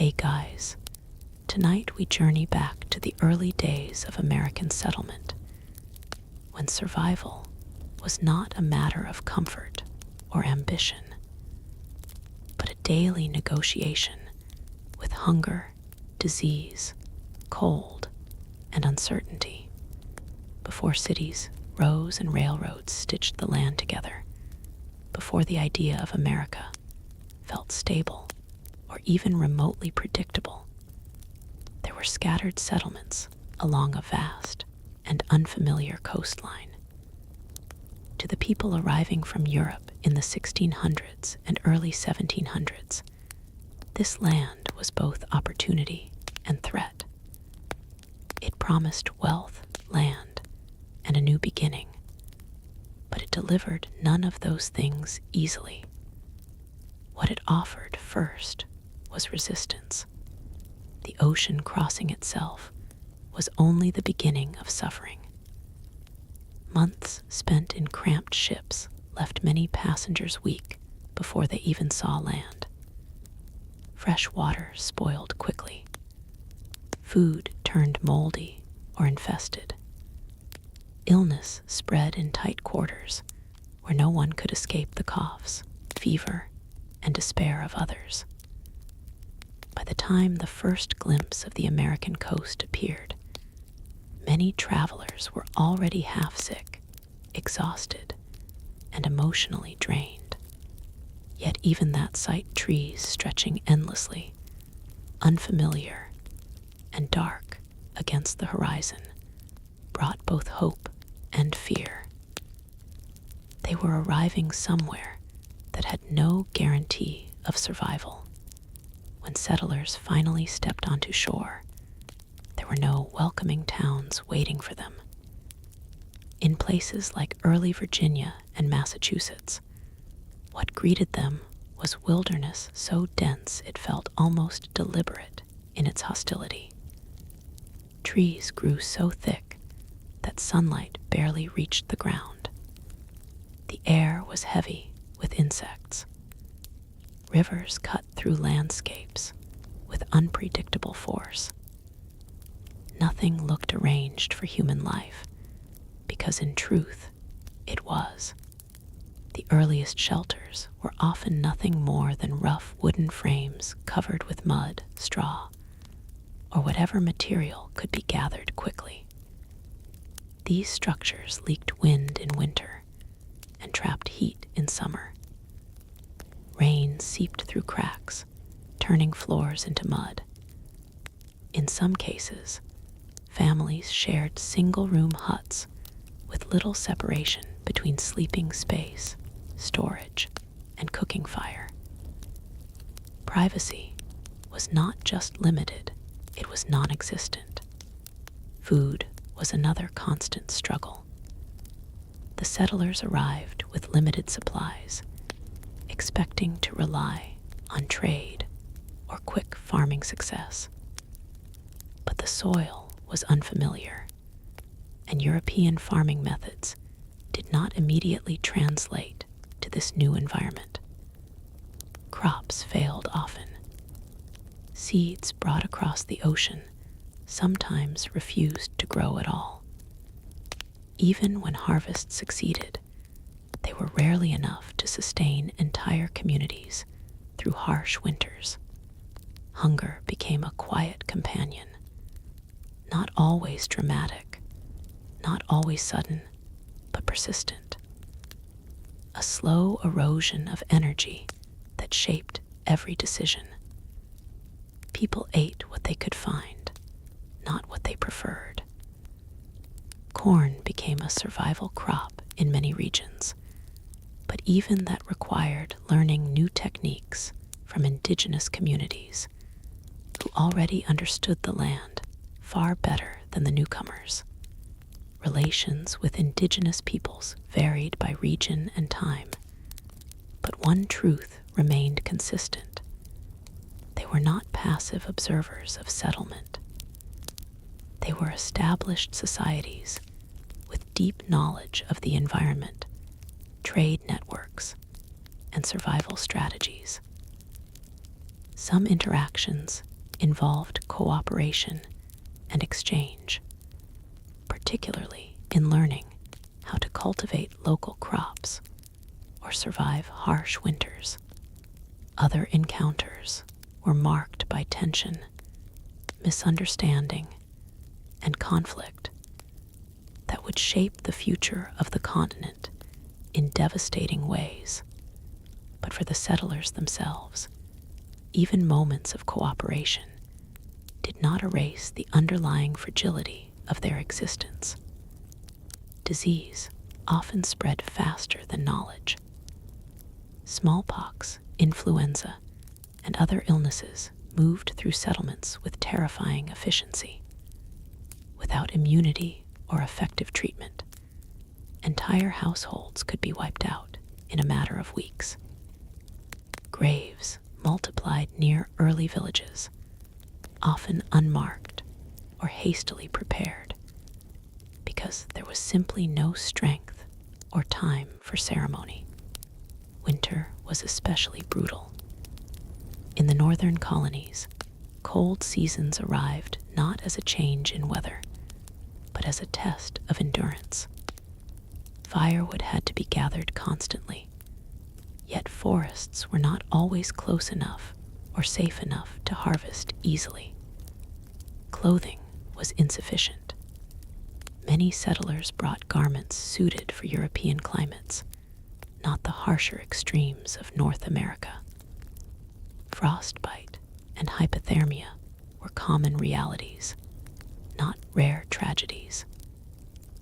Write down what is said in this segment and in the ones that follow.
Hey guys, tonight we journey back to the early days of American settlement, when survival was not a matter of comfort or ambition, but a daily negotiation with hunger, disease, cold, and uncertainty. Before cities, roads, and railroads stitched the land together, before the idea of America felt stable or even remotely predictable, there were scattered settlements along a vast and unfamiliar coastline. To the people arriving from Europe in the 1600s and early 1700s, this land was both opportunity and threat. It promised wealth, land, and a new beginning, but it delivered none of those things easily. What it offered first was resistance. The ocean crossing itself was only the beginning of suffering. Months spent in cramped ships left many passengers weak before they even saw land. Fresh water spoiled quickly. Food turned moldy or infested. Illness spread in tight quarters where no one could escape the coughs, fever, and despair of others. By the time the first glimpse of the American coast appeared, many travelers were already half sick, exhausted, and emotionally drained. Yet even that sight, trees stretching endlessly, unfamiliar and dark against the horizon, brought both hope and fear. They were arriving somewhere that had no guarantee of survival. When settlers finally stepped onto shore, there were no welcoming towns waiting for them. In places like early Virginia and Massachusetts, what greeted them was wilderness so dense it felt almost deliberate in its hostility. Trees grew so thick that sunlight barely reached the ground. The air was heavy with insects. Rivers cut through landscapes with unpredictable force. Nothing looked arranged for human life, because in truth, it was. The earliest shelters were often nothing more than rough wooden frames covered with mud, straw, or whatever material could be gathered quickly. These structures leaked wind in winter and trapped heat in summer. Rain seeped through cracks, turning floors into mud. In some cases, families shared single-room huts with little separation between sleeping space, storage, and cooking fire. Privacy was not just limited, it was non-existent. Food was another constant struggle. The settlers arrived with limited supplies, expecting to rely on trade or quick farming success. But the soil was unfamiliar, and European farming methods did not immediately translate to this new environment. Crops failed often. Seeds brought across the ocean sometimes refused to grow at all. Even when harvests succeeded, they were rarely enough to sustain entire communities through harsh winters. Hunger became a quiet companion, not always dramatic, not always sudden, but persistent. A slow erosion of energy that shaped every decision. People ate what they could find, not what they preferred. Corn became a survival crop in many regions, but even that required learning new techniques from indigenous communities who already understood the land far better than the newcomers. Relations with indigenous peoples varied by region and time, but one truth remained consistent. They were not passive observers of settlement. They were established societies with deep knowledge of the environment, trade networks, and survival strategies. Some interactions involved cooperation and exchange, particularly in learning how to cultivate local crops or survive harsh winters. Other encounters were marked by tension, misunderstanding, and conflict that would shape the future of the continent in devastating ways. But for the settlers themselves, even moments of cooperation did not erase the underlying fragility of their existence. Disease often spread faster than knowledge. Smallpox, influenza, and other illnesses moved through settlements with terrifying efficiency. Without immunity or effective treatment, entire households could be wiped out in a matter of weeks. Graves multiplied near early villages, often unmarked or hastily prepared, because there was simply no strength or time for ceremony. Winter was especially brutal. In the northern colonies, cold seasons arrived not as a change in weather, but as a test of endurance. Firewood had to be gathered constantly, yet forests were not always close enough or safe enough to harvest easily. Clothing was insufficient. Many settlers brought garments suited for European climates, not the harsher extremes of North America. Frostbite and hypothermia were common realities, not rare tragedies.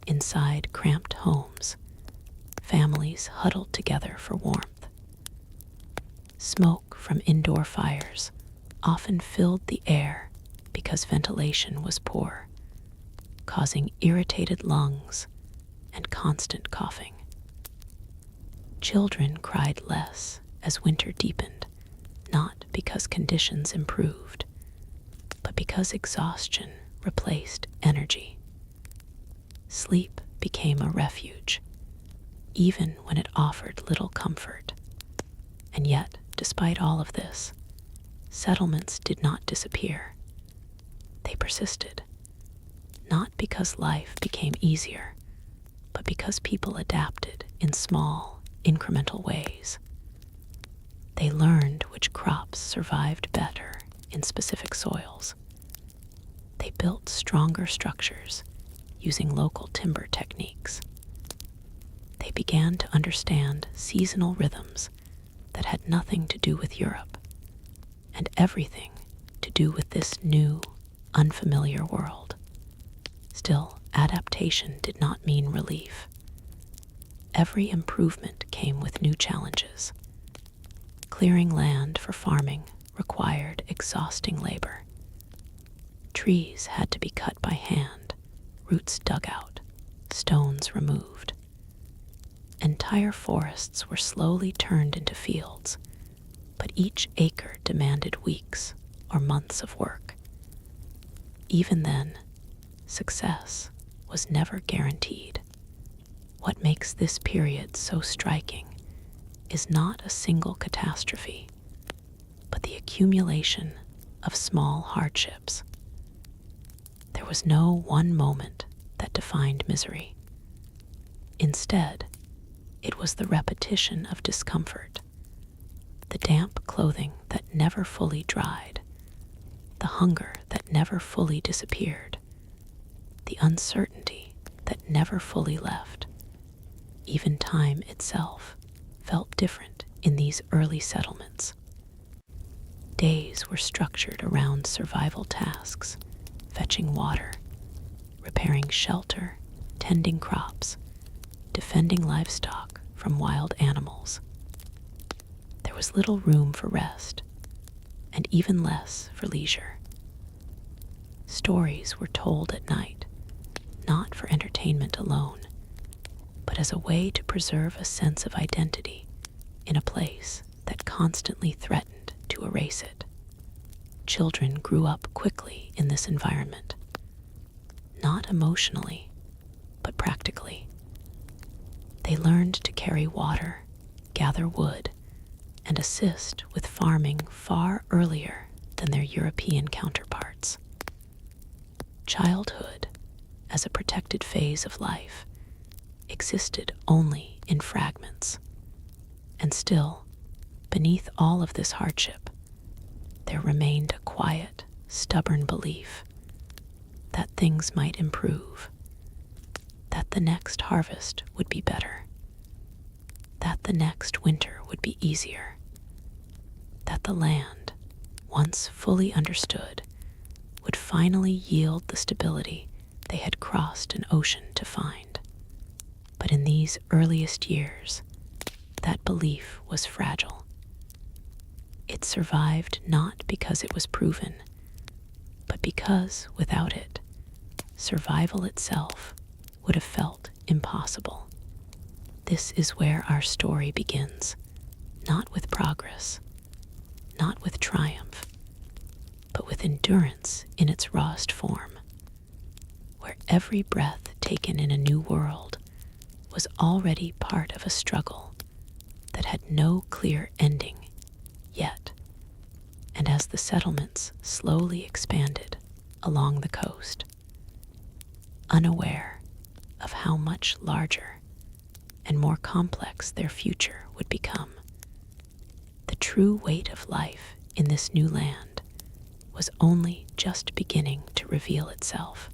Inside cramped homes, families huddled together for warmth. Smoke from indoor fires often filled the air because ventilation was poor, causing irritated lungs and constant coughing. Children cried less as winter deepened, not because conditions improved, but because exhaustion replaced energy. Sleep became a refuge, even when it offered little comfort. And yet, despite all of this, settlements did not disappear. They persisted, not because life became easier, but because people adapted in small, incremental ways. They learned which crops survived better in specific soils. They built stronger structures using local timber techniques. They began to understand seasonal rhythms that had nothing to do with Europe and everything to do with this new, unfamiliar world. Still, adaptation did not mean relief. Every improvement came with new challenges. Clearing land for farming required exhausting labor. Trees had to be cut by hand, roots dug out, stones removed. Entire forests were slowly turned into fields, but each acre demanded weeks or months of work. Even then, success was never guaranteed. What makes this period so striking is not a single catastrophe, but the accumulation of small hardships. There was no one moment that defined misery. Instead, it was the repetition of discomfort, the damp clothing that never fully dried, the hunger that never fully disappeared, the uncertainty that never fully left. Even time itself felt different in these early settlements. Days were structured around survival tasks, fetching water, repairing shelter, tending crops, defending livestock from wild animals. There was little room for rest, and even less for leisure. Stories were told at night, not for entertainment alone, but as a way to preserve a sense of identity in a place that constantly threatened to erase it. Children grew up quickly in this environment, not emotionally, but practically. They learned to carry water, gather wood, and assist with farming far earlier than their European counterparts. Childhood, as a protected phase of life, existed only in fragments. And still, beneath all of this hardship, there remained a quiet, stubborn belief that things might improve, that the next harvest would be better, that the next winter would be easier, that the land, once fully understood, would finally yield the stability they had crossed an ocean to find. But in these earliest years, that belief was fragile. It survived not because it was proven, but because without it, survival itself would have felt impossible. This is where our story begins, not with progress, not with triumph, but with endurance in its rawest form, where every breath taken in a new world was already part of a struggle that had no clear ending yet. And as the settlements slowly expanded along the coast, unaware of how much larger and more complex their future would become, the true weight of life in this new land was only just beginning to reveal itself.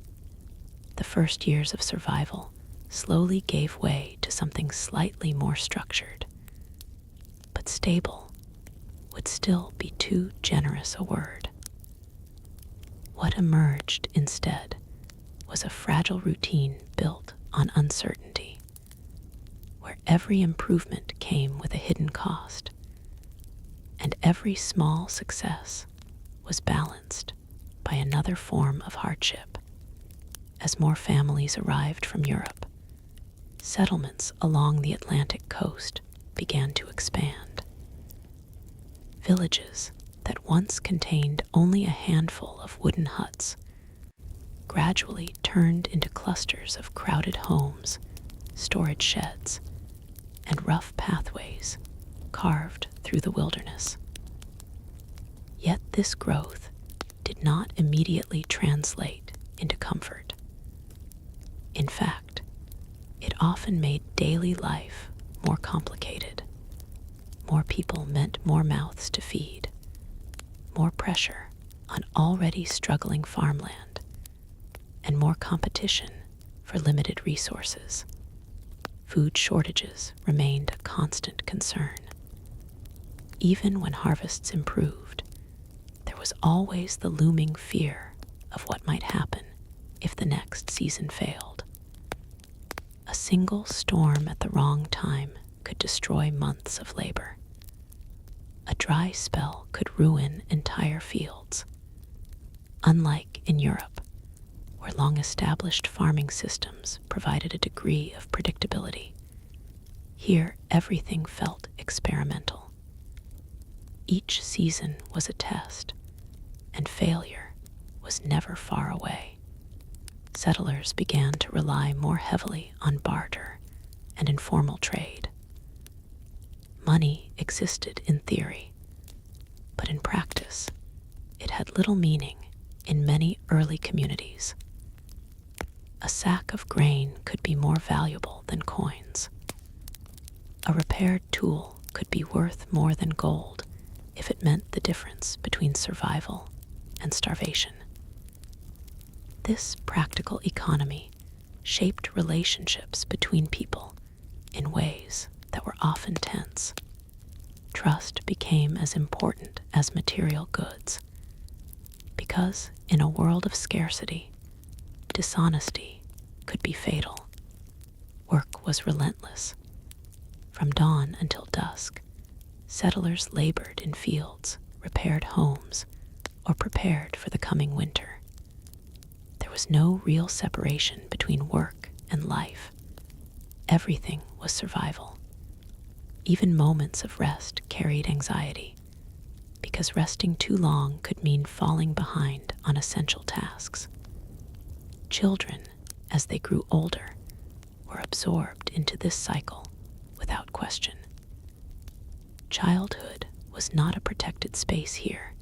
The first years of survival slowly gave way to something slightly more structured, but stable would still be too generous a word. What emerged instead was a fragile routine built on uncertainty, where every improvement came with a hidden cost, and every small success was balanced by another form of hardship. As more families arrived from Europe, settlements along the Atlantic coast began to expand. Villages that once contained only a handful of wooden huts gradually turned into clusters of crowded homes, storage sheds, and rough pathways carved through the wilderness. Yet this growth did not immediately translate into comfort. In fact, it often made daily life more complicated. More people meant more mouths to feed, more pressure on already struggling farmland, and more competition for limited resources. Food shortages remained a constant concern. Even when harvests improved, there was always the looming fear of what might happen if the next season failed. A single storm at the wrong time could destroy months of labor. A dry spell could ruin entire fields. Unlike in Europe, where long-established farming systems provided a degree of predictability, here everything felt experimental. Each season was a test, and failure was never far away. Settlers began to rely more heavily on barter and informal trade. Money existed in theory, but in practice, it had little meaning in many early communities. A sack of grain could be more valuable than coins. A repaired tool could be worth more than gold if it meant the difference between survival and starvation. This practical economy shaped relationships between people in ways that were often tense. Trust became as important as material goods, because in a world of scarcity, dishonesty could be fatal. Work was relentless. From dawn until dusk, settlers labored in fields, repaired homes, or prepared for the coming winter. There was no real separation between work and life. Everything was survival. Even moments of rest carried anxiety, because resting too long could mean falling behind on essential tasks. Children, as they grew older, were absorbed into this cycle without question. Childhood was not a protected space here.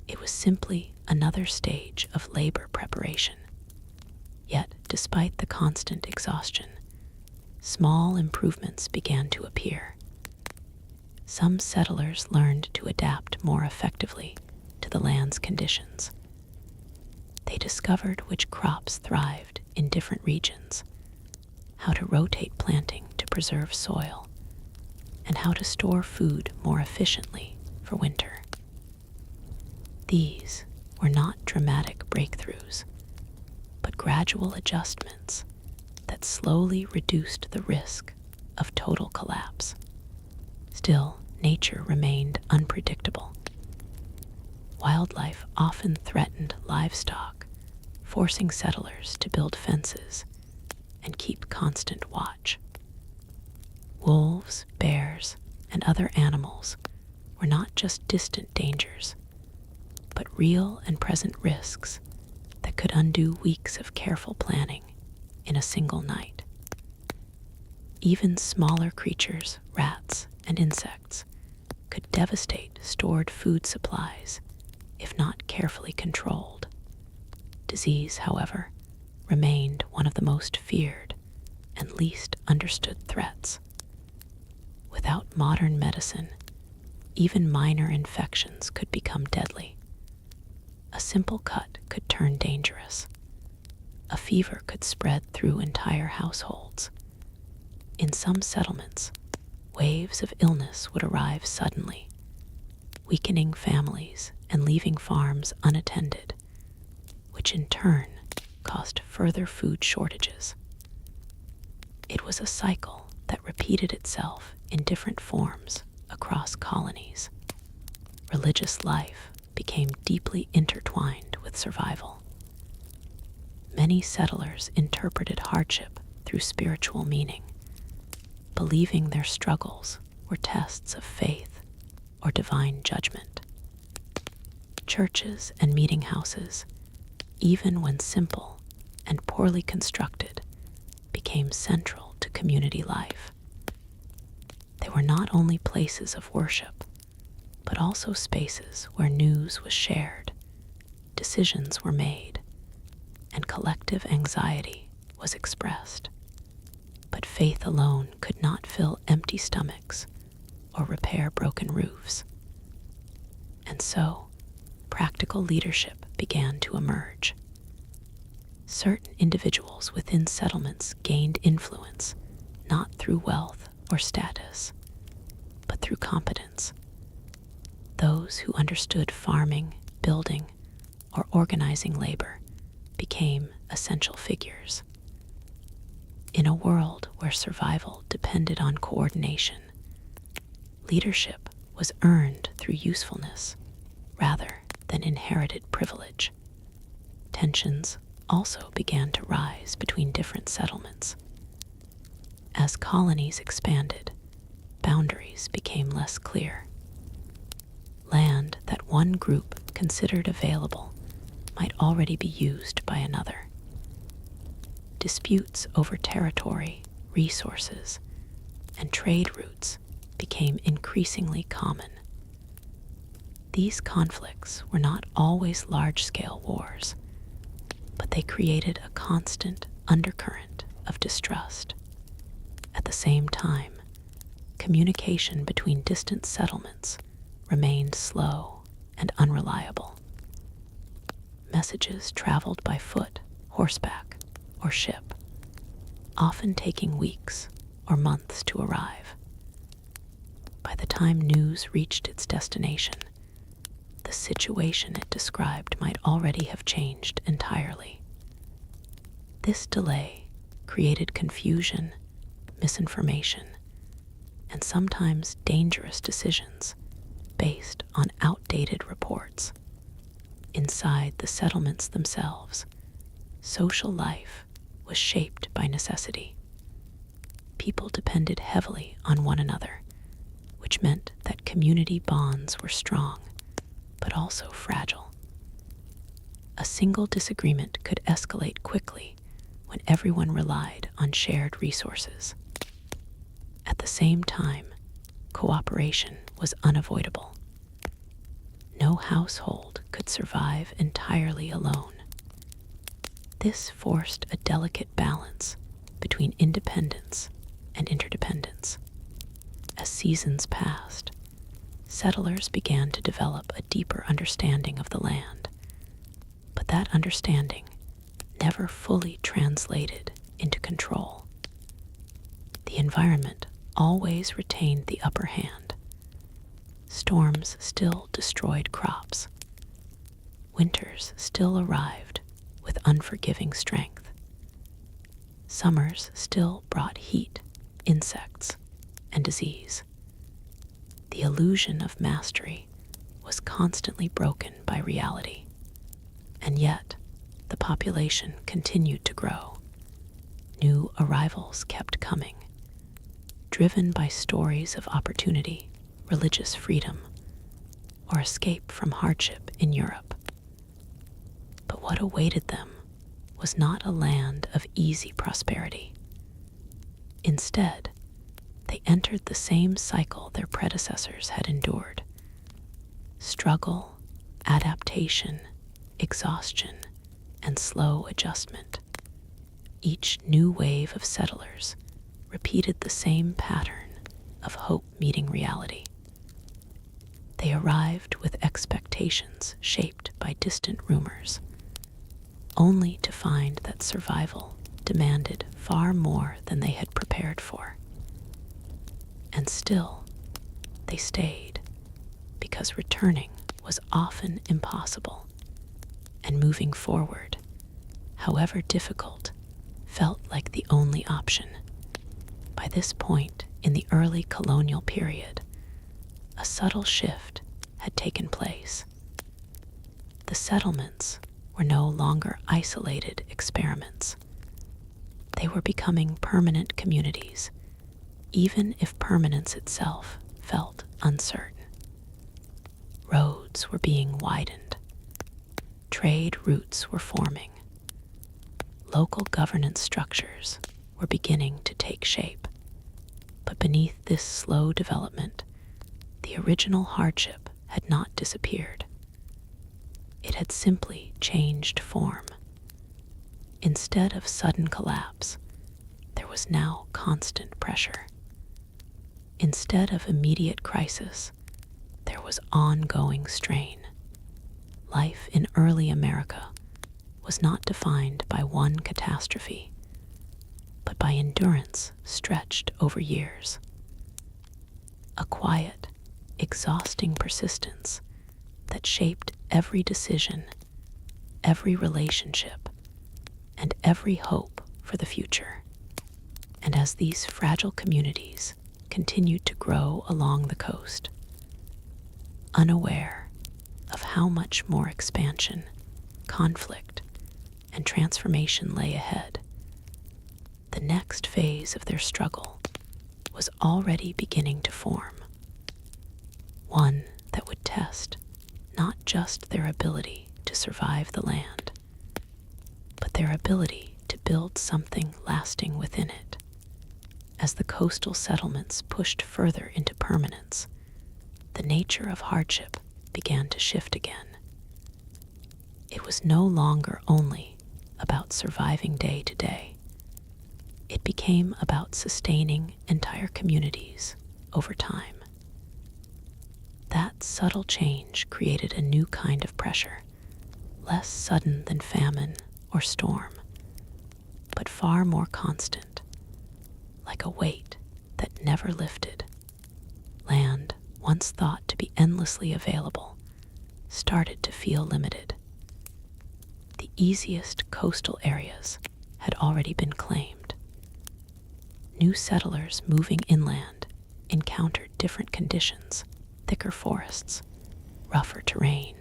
It was simply another stage of labor preparation. Yet, despite the constant exhaustion, small improvements began to appear. Some settlers learned to adapt more effectively to the land's conditions. They discovered which crops thrived in different regions, how to rotate planting to preserve soil, and how to store food more efficiently for winter. These were not dramatic breakthroughs, but gradual adjustments that slowly reduced the risk of total collapse. Still, nature remained unpredictable. Wildlife often threatened livestock, forcing settlers to build fences and keep constant watch. Wolves, bears, and other animals were not just distant dangers, but real and present risks that could undo weeks of careful planning in a single night. Even smaller creatures, rats, and insects, could devastate stored food supplies if not carefully controlled. Disease, however, remained one of the most feared and least understood threats. Without modern medicine, even minor infections could become deadly. A simple cut could turn dangerous. A fever could spread through entire households. In some settlements, waves of illness would arrive suddenly, weakening families and leaving farms unattended, which in turn caused further food shortages. It was a cycle that repeated itself in different forms across colonies. Religious life became deeply intertwined with survival. Many settlers interpreted hardship through spiritual meaning, believing their struggles were tests of faith or divine judgment. Churches and meeting houses, even when simple and poorly constructed, became central to community life. They were not only places of worship, but also spaces where news was shared, decisions were made, and collective anxiety was expressed. But faith alone could not fill empty stomachs or repair broken roofs. And so, practical leadership began to emerge. Certain individuals within settlements gained influence, not through wealth or status, but through competence. Those who understood farming, building, or organizing labor became essential figures. In a world where survival depended on coordination, leadership was earned through usefulness rather than inherited privilege. Tensions also began to rise between different settlements. As colonies expanded, boundaries became less clear. Land that one group considered available might already be used by another. Disputes over territory, resources, and trade routes became increasingly common. These conflicts were not always large-scale wars, but they created a constant undercurrent of distrust. At the same time, communication between distant settlements remained slow and unreliable. Messages traveled by foot, horseback, or ship, often taking weeks or months to arrive. By the time news reached its destination, the situation it described might already have changed entirely. This delay created confusion, misinformation, and sometimes dangerous decisions based on outdated reports. Inside the settlements themselves, social life was shaped by necessity. People depended heavily on one another, which meant that community bonds were strong, but also fragile. A single disagreement could escalate quickly when everyone relied on shared resources. At the same time, cooperation was unavoidable. No household could survive entirely alone. This forced a delicate balance between independence and interdependence. As seasons passed, settlers began to develop a deeper understanding of the land, but that understanding never fully translated into control. The environment always retained the upper hand. Storms still destroyed crops. Winters still arrived with unforgiving strength. Summers still brought heat, insects, and disease. The illusion of mastery was constantly broken by reality. And yet, the population continued to grow. New arrivals kept coming, driven by stories of opportunity, religious freedom, or escape from hardship in Europe. But what awaited them was not a land of easy prosperity. Instead, they entered the same cycle their predecessors had endured: struggle, adaptation, exhaustion, and slow adjustment. Each new wave of settlers repeated the same pattern of hope meeting reality. They arrived with expectations shaped by distant rumors, only to find that survival demanded far more than they had prepared for. And still, they stayed, because returning was often impossible, and moving forward, however difficult, felt like the only option. By this point in the early colonial period, a subtle shift had taken place. The settlements were no longer isolated experiments. They were becoming permanent communities, even if permanence itself felt uncertain. Roads were being widened. Trade routes were forming. Local governance structures were beginning to take shape. But beneath this slow development, the original hardship had not disappeared. It had simply changed form. Instead of sudden collapse, there was now constant pressure. Instead of immediate crisis, there was ongoing strain. Life in early America was not defined by one catastrophe, but by endurance stretched over years. A quiet, exhausting persistence that shaped every decision, every relationship, and every hope for the future. And as these fragile communities continued to grow along the coast, unaware of how much more expansion, conflict, and transformation lay ahead, the next phase of their struggle was already beginning to form. One that would test not just their ability to survive the land, but their ability to build something lasting within it. As the coastal settlements pushed further into permanence, the nature of hardship began to shift again. It was no longer only about surviving day to day. It became about sustaining entire communities over time. That subtle change created a new kind of pressure, less sudden than famine or storm, but far more constant, like a weight that never lifted. Land, once thought to be endlessly available, started to feel limited. The easiest coastal areas had already been claimed. New settlers moving inland encountered different conditions: thicker forests, rougher terrain,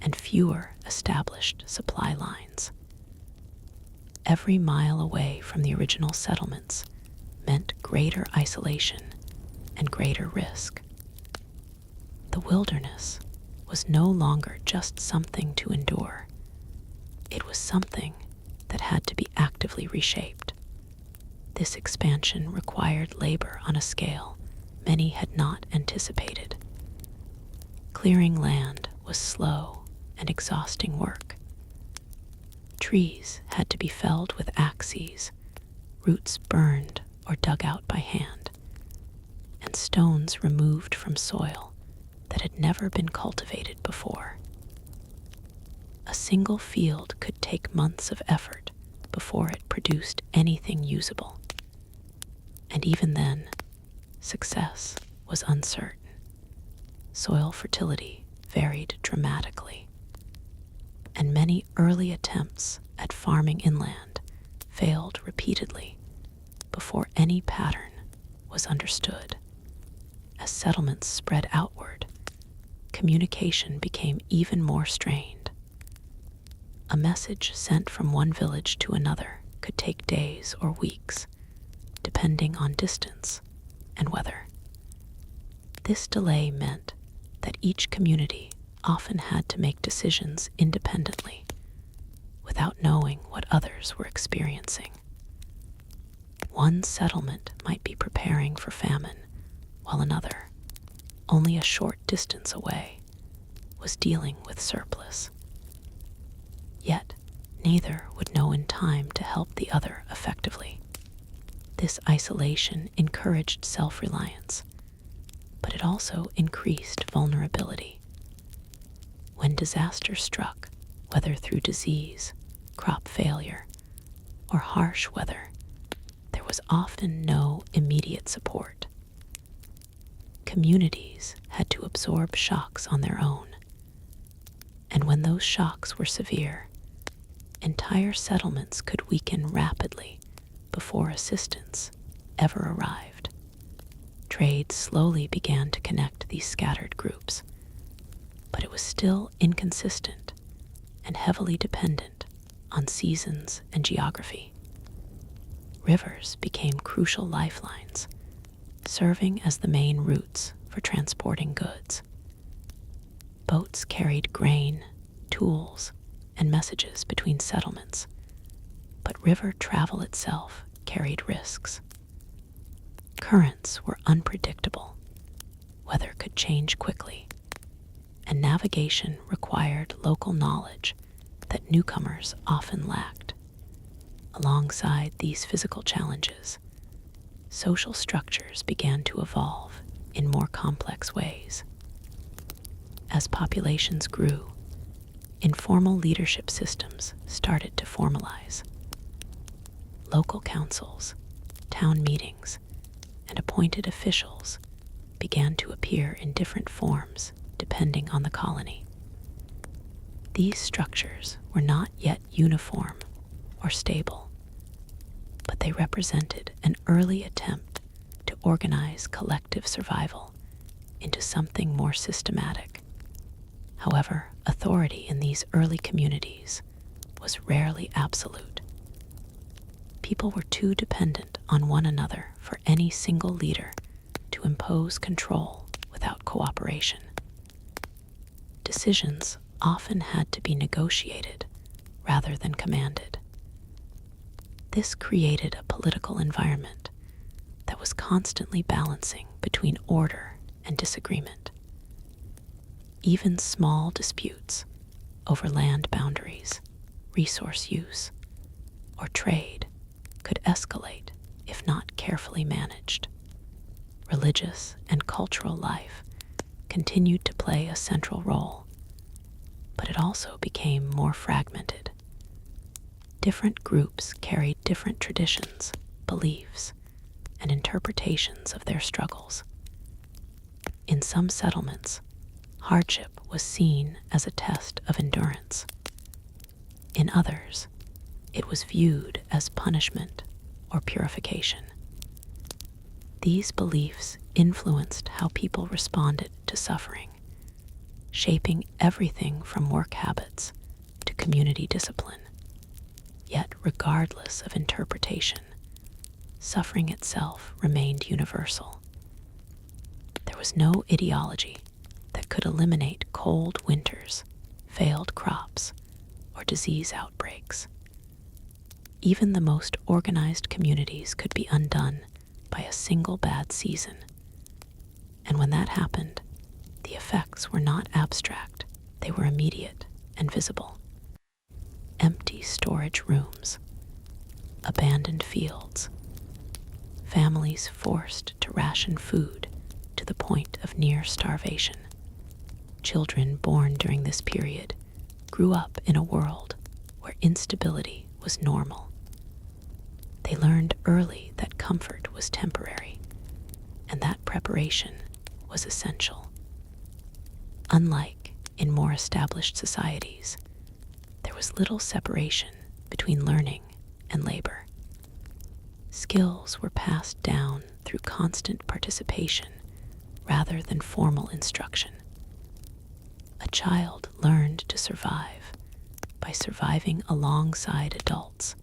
and fewer established supply lines. Every mile away from the original settlements meant greater isolation and greater risk. The wilderness was no longer just something to endure. It was something that had to be actively reshaped. This expansion required labor on a scale many had not anticipated. Clearing land was slow and exhausting work. Trees had to be felled with axes, roots burned or dug out by hand, and stones removed from soil that had never been cultivated before. A single field could take months of effort before it produced anything usable. And even then, success was uncertain. Soil fertility varied dramatically, and many early attempts at farming inland failed repeatedly before any pattern was understood. As settlements spread outward, communication became even more strained. A message sent from one village to another could take days or weeks, depending on distance and weather. This delay meant that each community often had to make decisions independently, without knowing what others were experiencing. One settlement might be preparing for famine, while another, only a short distance away, was dealing with surplus. Yet, neither would know in time to help the other effectively. This isolation encouraged self-reliance, but it also increased vulnerability. When disaster struck, whether through disease, crop failure, or harsh weather, there was often no immediate support. Communities had to absorb shocks on their own, and when those shocks were severe, entire settlements could weaken rapidly before assistance ever arrived. Trade slowly began to connect these scattered groups, but it was still inconsistent and heavily dependent on seasons and geography. Rivers became crucial lifelines, serving as the main routes for transporting goods. Boats carried grain, tools, and messages between settlements, but river travel itself carried risks. Currents were unpredictable, weather could change quickly, and navigation required local knowledge that newcomers often lacked. Alongside these physical challenges, social structures began to evolve in more complex ways. As populations grew, informal leadership systems started to formalize. Local councils, town meetings, and appointed officials began to appear in different forms depending on the colony. These structures were not yet uniform or stable, but they represented an early attempt to organize collective survival into something more systematic. However, authority in these early communities was rarely absolute. People were too dependent on one another for any single leader to impose control without cooperation. Decisions often had to be negotiated rather than commanded. This created a political environment that was constantly balancing between order and disagreement. Even small disputes over land boundaries, resource use, or trade could escalate if not carefully managed. Religious and cultural life continued to play a central role, but it also became more fragmented. Different groups carried different traditions, beliefs, and interpretations of their struggles. In some settlements, hardship was seen as a test of endurance. In others, it was viewed as punishment or purification. These beliefs influenced how people responded to suffering, shaping everything from work habits to community discipline. Yet, regardless of interpretation, suffering itself remained universal. There was no ideology that could eliminate cold winters, failed crops, or disease outbreaks. Even the most organized communities could be undone by a single bad season. And when that happened, The effects were not abstract, they were immediate and visible. Empty storage rooms, abandoned fields, families forced to ration food to the point of near starvation. Children born during this period grew up in a world where instability was normal. They learned early that comfort was temporary and that preparation was essential. Unlike in more established societies, there was little separation between learning and labor. Skills were passed down through constant participation rather than formal instruction. A child learned to survive by surviving alongside adults,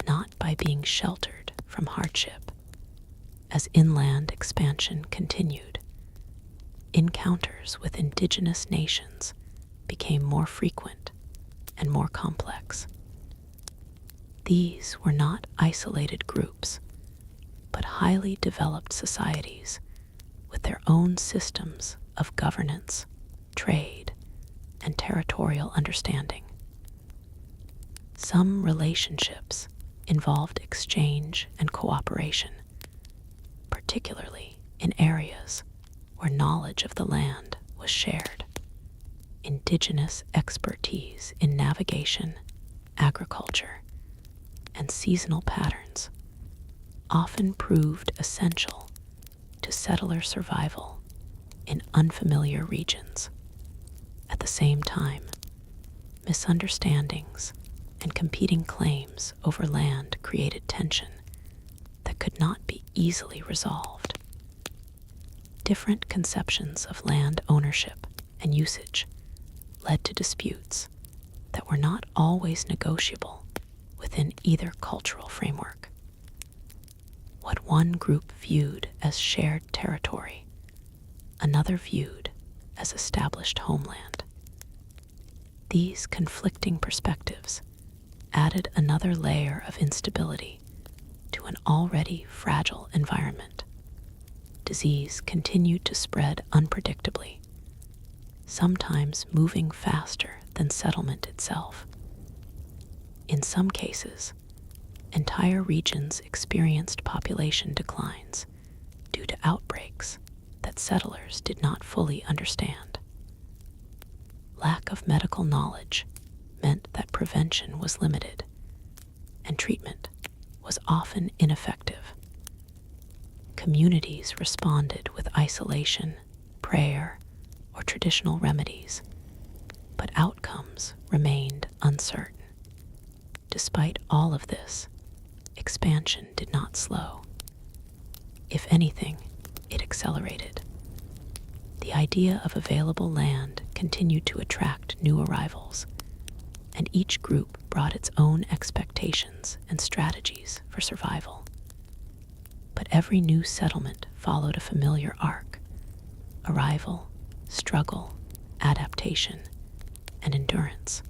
not by being sheltered from hardship. As inland expansion continued, encounters with indigenous nations became more frequent and more complex. These were not isolated groups, but highly developed societies with their own systems of governance, trade, and territorial understanding. Some relationships involved exchange and cooperation, particularly in areas where knowledge of the land was shared. Indigenous expertise in navigation, agriculture, and seasonal patterns often proved essential to settler survival in unfamiliar regions. At the same time, misunderstandings and competing claims over land created tension that could not be easily resolved. Different conceptions of land ownership and usage led to disputes that were not always negotiable within either cultural framework. What one group viewed as shared territory, another viewed as established homeland. These conflicting perspectives added another layer of instability to an already fragile environment. Disease continued to spread unpredictably, sometimes moving faster than settlement itself. In some cases, entire regions experienced population declines due to outbreaks that settlers did not fully understand. Lack of medical knowledge meant that prevention was limited, and treatment was often ineffective. Communities responded with isolation, prayer, or traditional remedies, but outcomes remained uncertain. Despite all of this, expansion did not slow. If anything, it accelerated. The idea of available land continued to attract new arrivals, and each group brought its own expectations and strategies for survival. But every new settlement followed a familiar arc: arrival, struggle, adaptation, and endurance.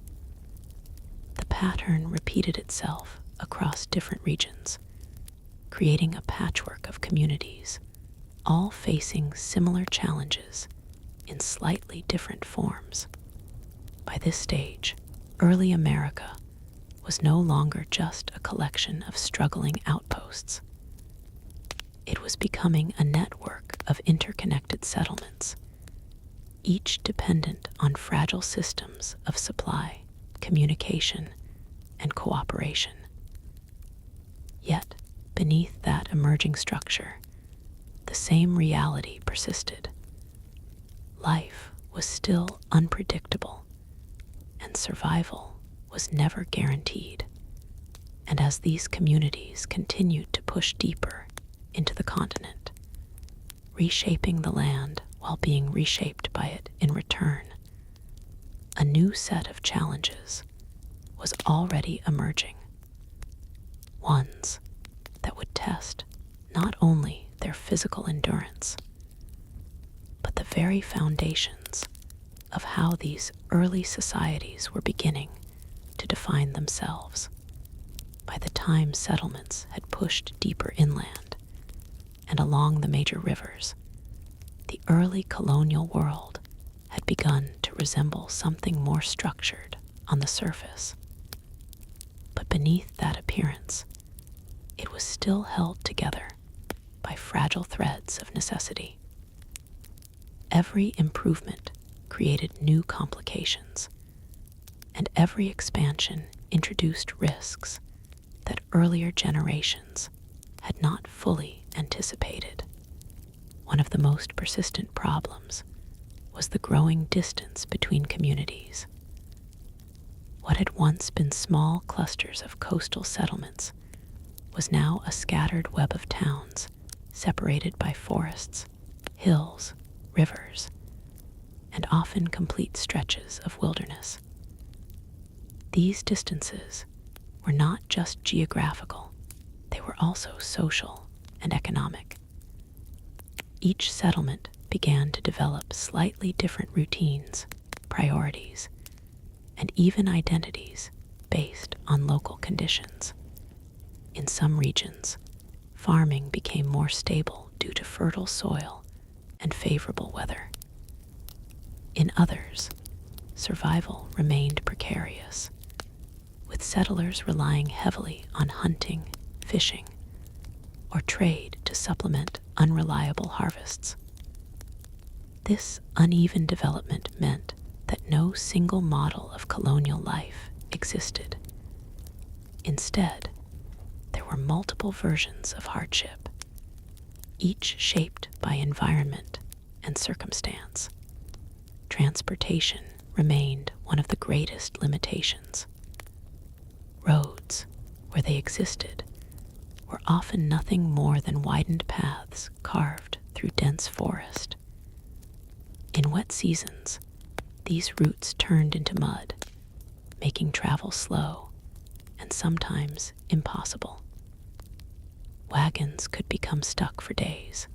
The pattern repeated itself across different regions, creating a patchwork of communities, all facing similar challenges in slightly different forms. By this stage, early America was no longer just a collection of struggling outposts. It was becoming a network of interconnected settlements, each dependent on fragile systems of supply, communication, and cooperation. Yet, beneath that emerging structure, the same reality persisted. Life was still unpredictable, and survival was never guaranteed. And as these communities continued to push deeper into the continent, reshaping the land while being reshaped by it in return, a new set of challenges was already emerging. Ones that would test not only their physical endurance, but the very foundations of how these early societies were beginning to define themselves. By the time settlements had pushed deeper inland and along the major rivers, The early colonial world had begun to resemble something more structured on the surface. But beneath that appearance, it was still held together by fragile threads of necessity. Every improvement created new complications, and every expansion introduced risks that earlier generations had not fully anticipated. One of the most persistent problems was the growing distance between communities. What had once been small clusters of coastal settlements was now a scattered web of towns separated by forests, hills, rivers, and often complete stretches of wilderness. These distances were not just geographical, they were also social and economic. Each settlement began to develop slightly different routines, priorities, and even identities based on local conditions. In some regions, farming became more stable due to fertile soil and favorable weather. In others, survival remained precarious, with settlers relying heavily on hunting, fishing, or trade to supplement unreliable harvests. This uneven development meant that no single model of colonial life existed. Instead, there were multiple versions of hardship, each shaped by environment and circumstance. Transportation remained one of the greatest limitations. Roads, where they existed, were often nothing more than widened paths carved through dense forest. In wet seasons, these routes turned into mud, making travel slow and sometimes impossible. Wagons could become stuck for days.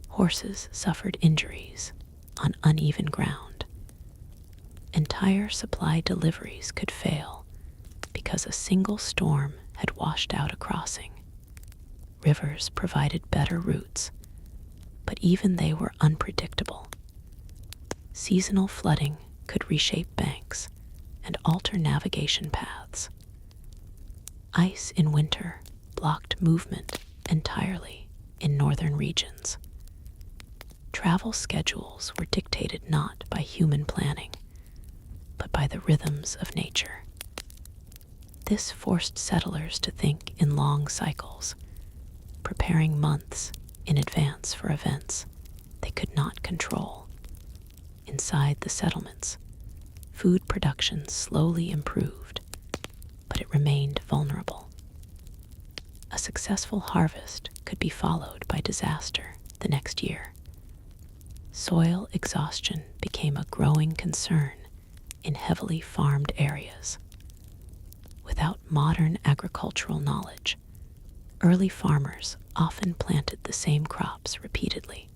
Horses suffered injuries on uneven ground. Entire supply deliveries could fail because a single storm had washed out a crossing. Rivers provided better routes, but even they were unpredictable. Seasonal flooding could reshape banks and alter navigation paths. Ice in winter blocked movement entirely in northern regions. Travel schedules were dictated not by human planning, but by the rhythms of nature. This forced settlers to think in long cycles, preparing months in advance for events they could not control. Inside the settlements, food production slowly improved, but it remained vulnerable. A successful harvest could be followed by disaster the next year. Soil exhaustion became a growing concern in heavily farmed areas. Without modern agricultural knowledge, early farmers often planted the same crops repeatedly,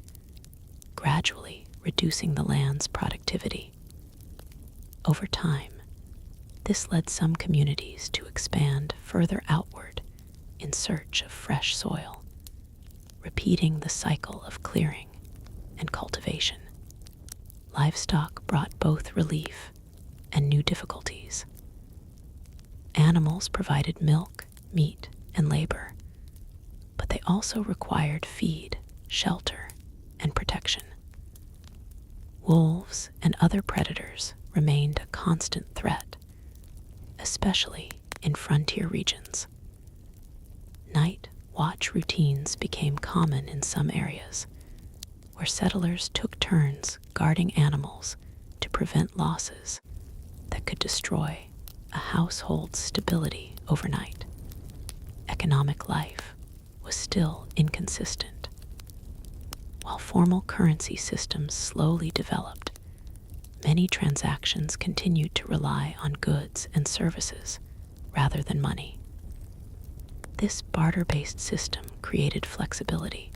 gradually reducing the land's productivity. Over time, this led some communities to expand further outward in search of fresh soil, repeating the cycle of clearing and cultivation. Livestock brought both relief and new difficulties. Animals provided milk, meat, and labor, but they also required feed, shelter, and protection. Wolves and other predators remained a constant threat, especially in frontier regions. Night watch routines became common in some areas, where settlers took turns guarding animals to prevent losses that could destroy a household's stability overnight. Economic life was still inconsistent. While formal currency systems slowly developed, many transactions continued to rely on goods and services rather than money. This barter-based system created flexibility,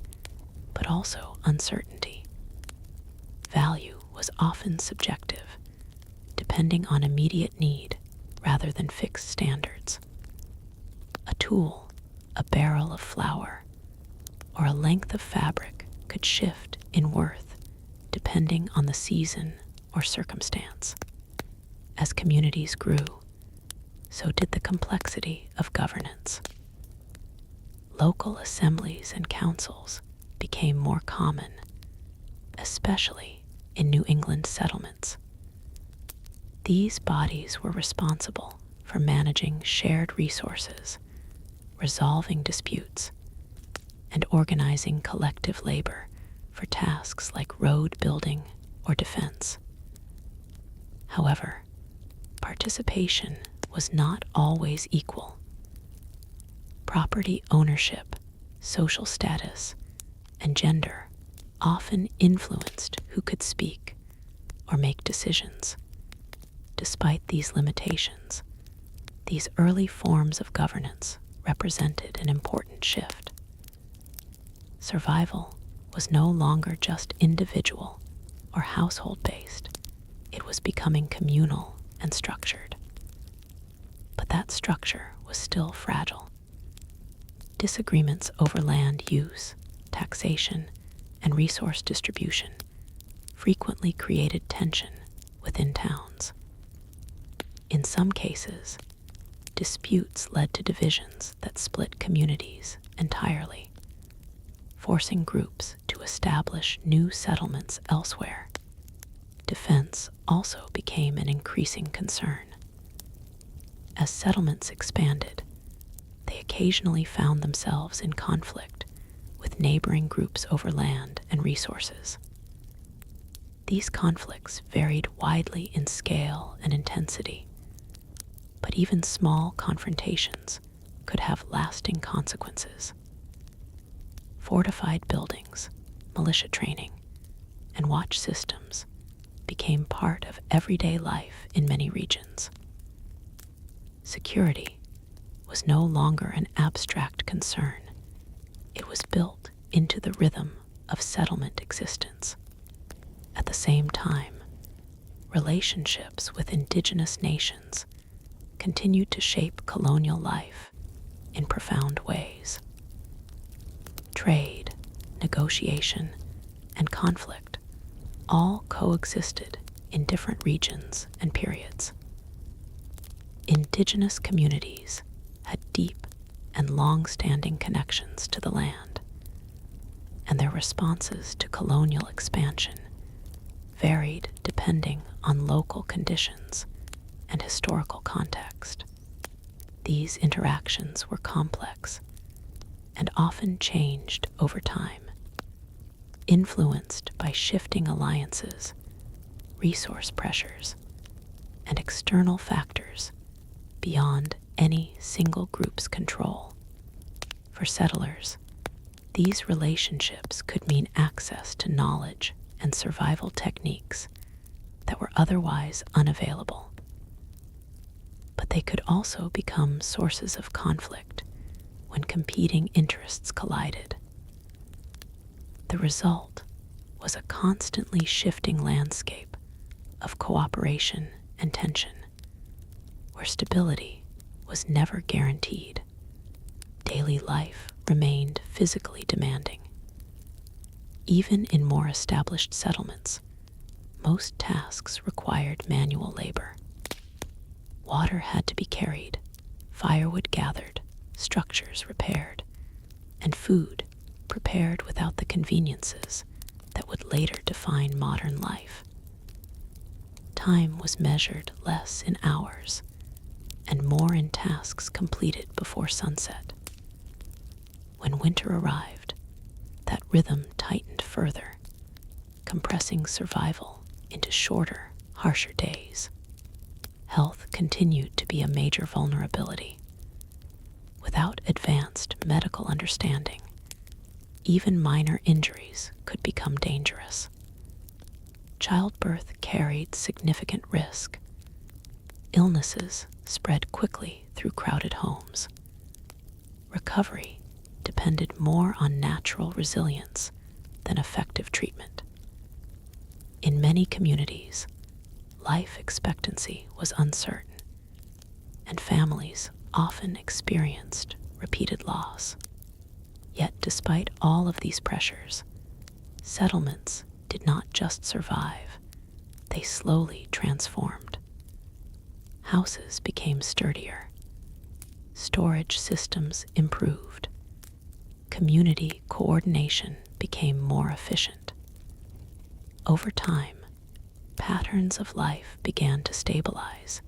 but also uncertainty. Value was often subjective, depending on immediate need rather than fixed standards. A tool, a barrel of flour, or a length of fabric could shift in worth depending on the season or circumstance. As communities grew, so did the complexity of governance. Local assemblies and councils became more common, especially in New England settlements. These bodies were responsible for managing shared resources, resolving disputes, and organizing collective labor for tasks like road building or defense. However, participation was not always equal. Property ownership, social status, and gender often influenced who could speak or make decisions. Despite these limitations, these early forms of governance represented an important shift. Survival was no longer just individual or household-based. It was becoming communal and structured. But that structure was still fragile. Disagreements over land use, taxation, and resource distribution frequently created tension within towns. In some cases, disputes led to divisions that split communities entirely, forcing groups to establish new settlements elsewhere. Defense also became an increasing concern. As settlements expanded, they occasionally found themselves in conflict with neighboring groups over land and resources. These conflicts varied widely in scale and intensity, but even small confrontations could have lasting consequences. Fortified buildings, militia training, and watch systems became part of everyday life in many regions. Security was no longer an abstract concern. It was built into the rhythm of settlement existence. At the same time, relationships with indigenous nations continued to shape colonial life in profound ways. Trade, negotiation, and conflict all coexisted in different regions and periods. Indigenous communities had deep and long-standing connections to the land, and their responses to colonial expansion varied depending on local conditions and historical context. These interactions were complex and often changed over time, influenced by shifting alliances, resource pressures, and external factors beyond any single group's control. For settlers, these relationships could mean access to knowledge and survival techniques that were otherwise unavailable. But they could also become sources of conflict when competing interests collided. The result was a constantly shifting landscape of cooperation and tension, where stability was never guaranteed. Daily life remained physically demanding. Even in more established settlements, most tasks required manual labor. Water had to be carried, firewood gathered, structures repaired, and food prepared without the conveniences that would later define modern life. Time was measured less in hours and more in tasks completed before sunset. When winter arrived, that rhythm tightened further, compressing survival into shorter, harsher days. Health continued to be a major vulnerability. Without advanced medical understanding, even minor injuries could become dangerous. Childbirth carried significant risk. Illnesses spread quickly through crowded homes. Recovery depended more on natural resilience than effective treatment. In many communities, life expectancy was uncertain, and families often experienced repeated loss. Yet despite all of these pressures, Settlements did not just survive, they slowly transformed. Houses became sturdier, storage systems improved, community coordination became more efficient. Over time, patterns of life began to stabilize,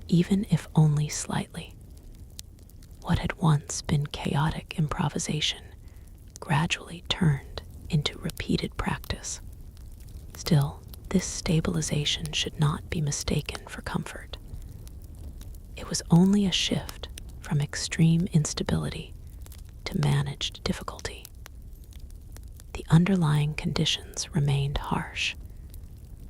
even if only slightly. What had once been chaotic improvisation gradually turned into repeated practice. Still, this stabilization should not be mistaken for comfort. It was only a shift from extreme instability to managed difficulty. The underlying conditions remained harsh,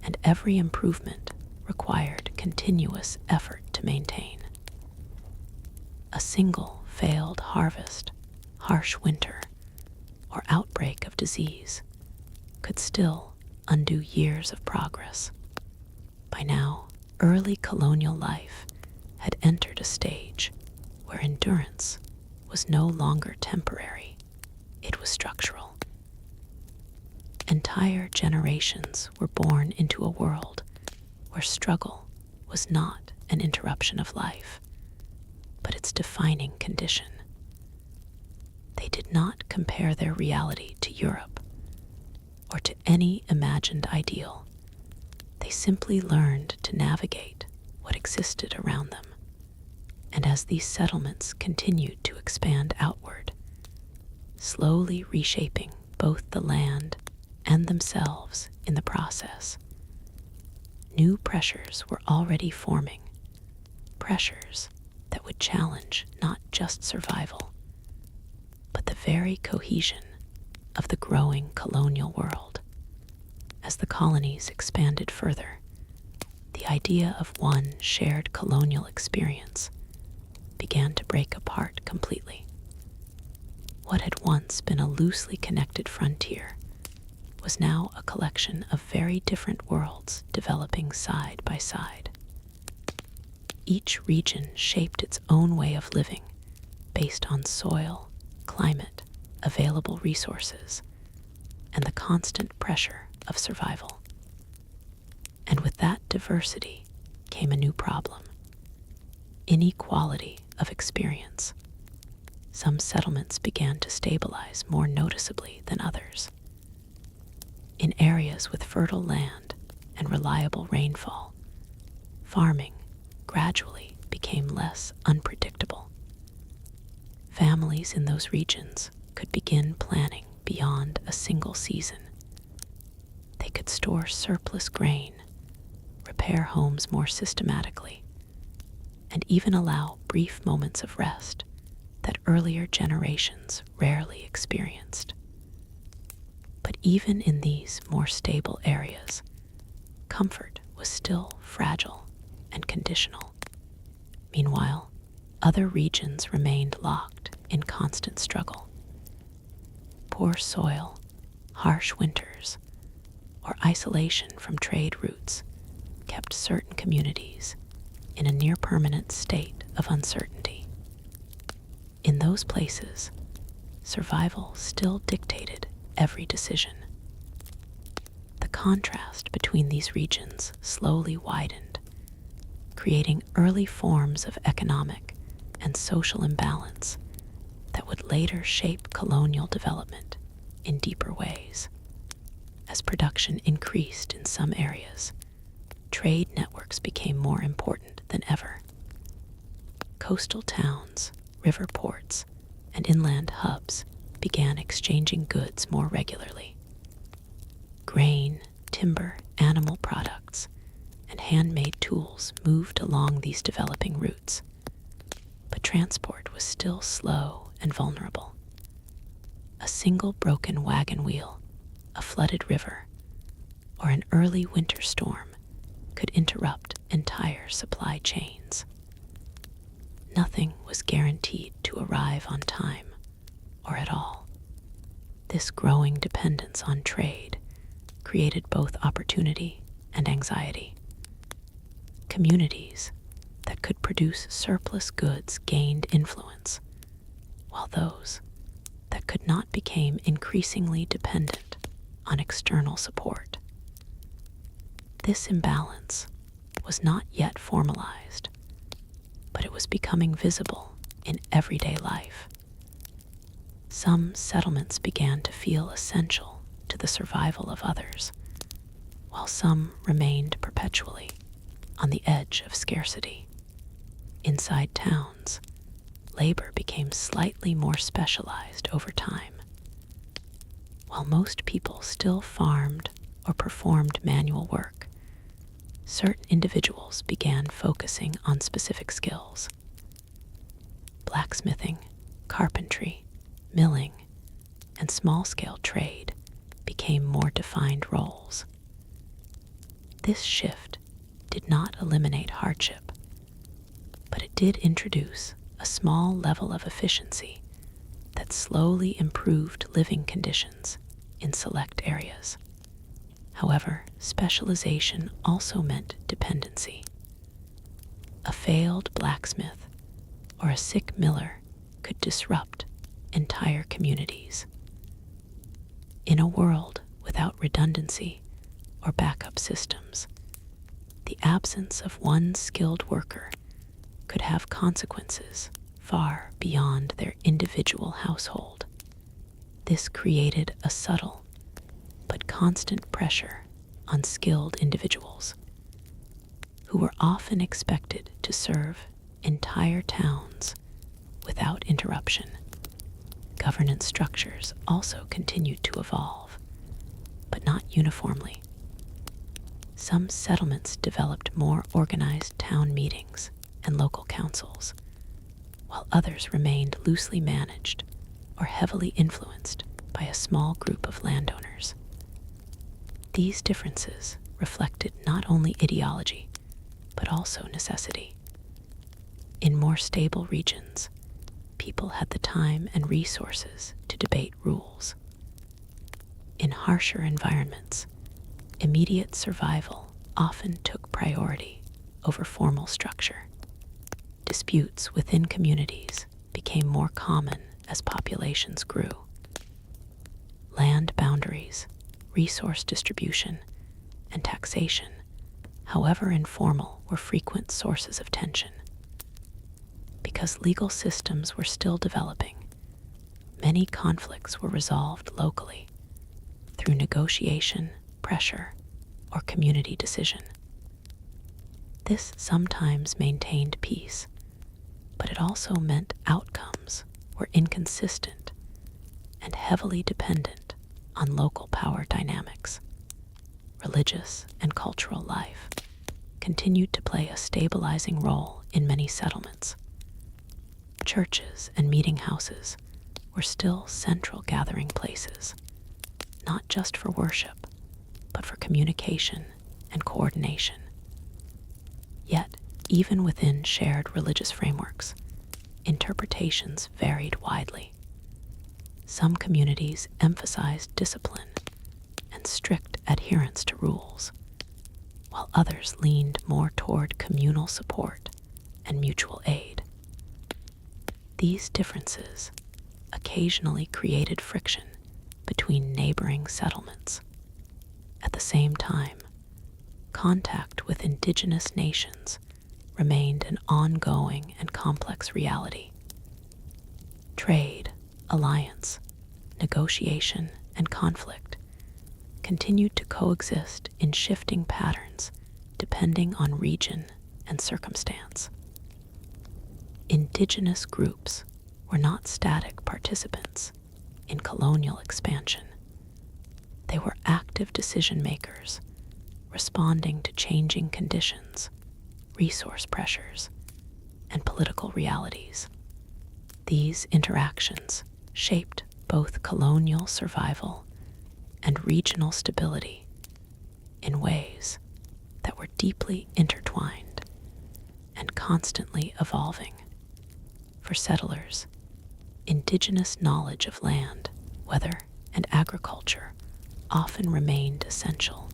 and every improvement required continuous effort to maintain. A single failed harvest, harsh winter, or outbreak of disease could still undo years of progress. By now, early colonial life had entered a stage where endurance was no longer temporary, it was structural. Entire generations were born into a world where struggle was not an interruption of life, but its defining condition. They did not compare their reality to Europe or to any imagined ideal. They simply learned to navigate what existed around them. And as these settlements continued to expand outward, slowly reshaping both the land and themselves in the process, new pressures were already forming, pressures that would challenge not just survival, but the very cohesion of the growing colonial world. As the colonies expanded further, the idea of one shared colonial experience began to break apart completely. What had once been a loosely connected frontier was now a collection of very different worlds developing side by side. Each region shaped its own way of living based on soil, climate, available resources, and the constant pressure of survival. And with that diversity came a new problem: inequality of experience. Some settlements began to stabilize more noticeably than others. In areas with fertile land and reliable rainfall, farming gradually became less unpredictable. Families in those regions could begin planning beyond a single season. They could store surplus grain, repair homes more systematically, and even allow brief moments of rest that earlier generations rarely experienced. But even in these more stable areas, comfort was still fragile and conditional. Meanwhile, other regions remained locked in constant struggle. Poor soil, harsh winters, or isolation from trade routes kept certain communities in a near-permanent state of uncertainty. In those places, survival still dictated every decision. The contrast between these regions slowly widened, creating early forms of economic and social imbalance that would later shape colonial development in deeper ways. As production increased in some areas, trade networks became more important than ever. Coastal towns, river ports, and inland hubs began exchanging goods more regularly. Grain, timber, animal products, and handmade tools moved along these developing routes, but transport was still slow and vulnerable. A single broken wagon wheel, a flooded river, or an early winter storm could interrupt entire supply chains. Nothing was guaranteed to arrive on time or at all. This growing dependence on trade created both opportunity and anxiety. Communities that could produce surplus goods gained influence, while those that could not became increasingly dependent on external support. This imbalance was not yet formalized, but it was becoming visible in everyday life. Some settlements began to feel essential to the survival of others, while some remained perpetually on the edge of scarcity. Inside towns, labor became slightly more specialized over time. While most people still farmed or performed manual work, certain individuals began focusing on specific skills. Blacksmithing, carpentry, milling, and small-scale trade became more defined roles. This shift did not eliminate hardship, but it did introduce a small level of efficiency that slowly improved living conditions in select areas. However, specialization also meant dependency. A failed blacksmith or a sick miller could disrupt entire communities. In a world without redundancy or backup systems, the absence of one skilled worker could have consequences far beyond their individual household. This created a subtle but constant pressure on skilled individuals, who were often expected to serve entire towns without interruption. Governance structures also continued to evolve, but not uniformly. Some settlements developed more organized town meetings and local councils, while others remained loosely managed or heavily influenced by a small group of landowners. These differences reflected not only ideology, but also necessity. In more stable regions, people had the time and resources to debate rules. In harsher environments, immediate survival often took priority over formal structure. Disputes within communities became more common as populations grew. Land boundaries, resource distribution, and taxation, however informal, were frequent sources of tension. Because legal systems were still developing, many conflicts were resolved locally through negotiation, pressure, or community decision. This sometimes maintained peace, but it also meant outcomes were inconsistent and heavily dependent on local power dynamics. Religious and cultural life continued to play a stabilizing role in many settlements. Churches and meeting houses were still central gathering places, not just for worship, but for communication and coordination. Yet, even within shared religious frameworks, interpretations varied widely. Some communities emphasized discipline and strict adherence to rules, while others leaned more toward communal support and mutual aid. These differences occasionally created friction between neighboring settlements. At the same time, contact with indigenous nations remained an ongoing and complex reality. Trade, alliance, negotiation, and conflict continued to coexist in shifting patterns depending on region and circumstance. Indigenous groups were not static participants in colonial expansion. They were active decision makers, responding to changing conditions, resource pressures, and political realities. These interactions shaped both colonial survival and regional stability in ways that were deeply intertwined and constantly evolving. For settlers, indigenous knowledge of land, weather, and agriculture often remained essential,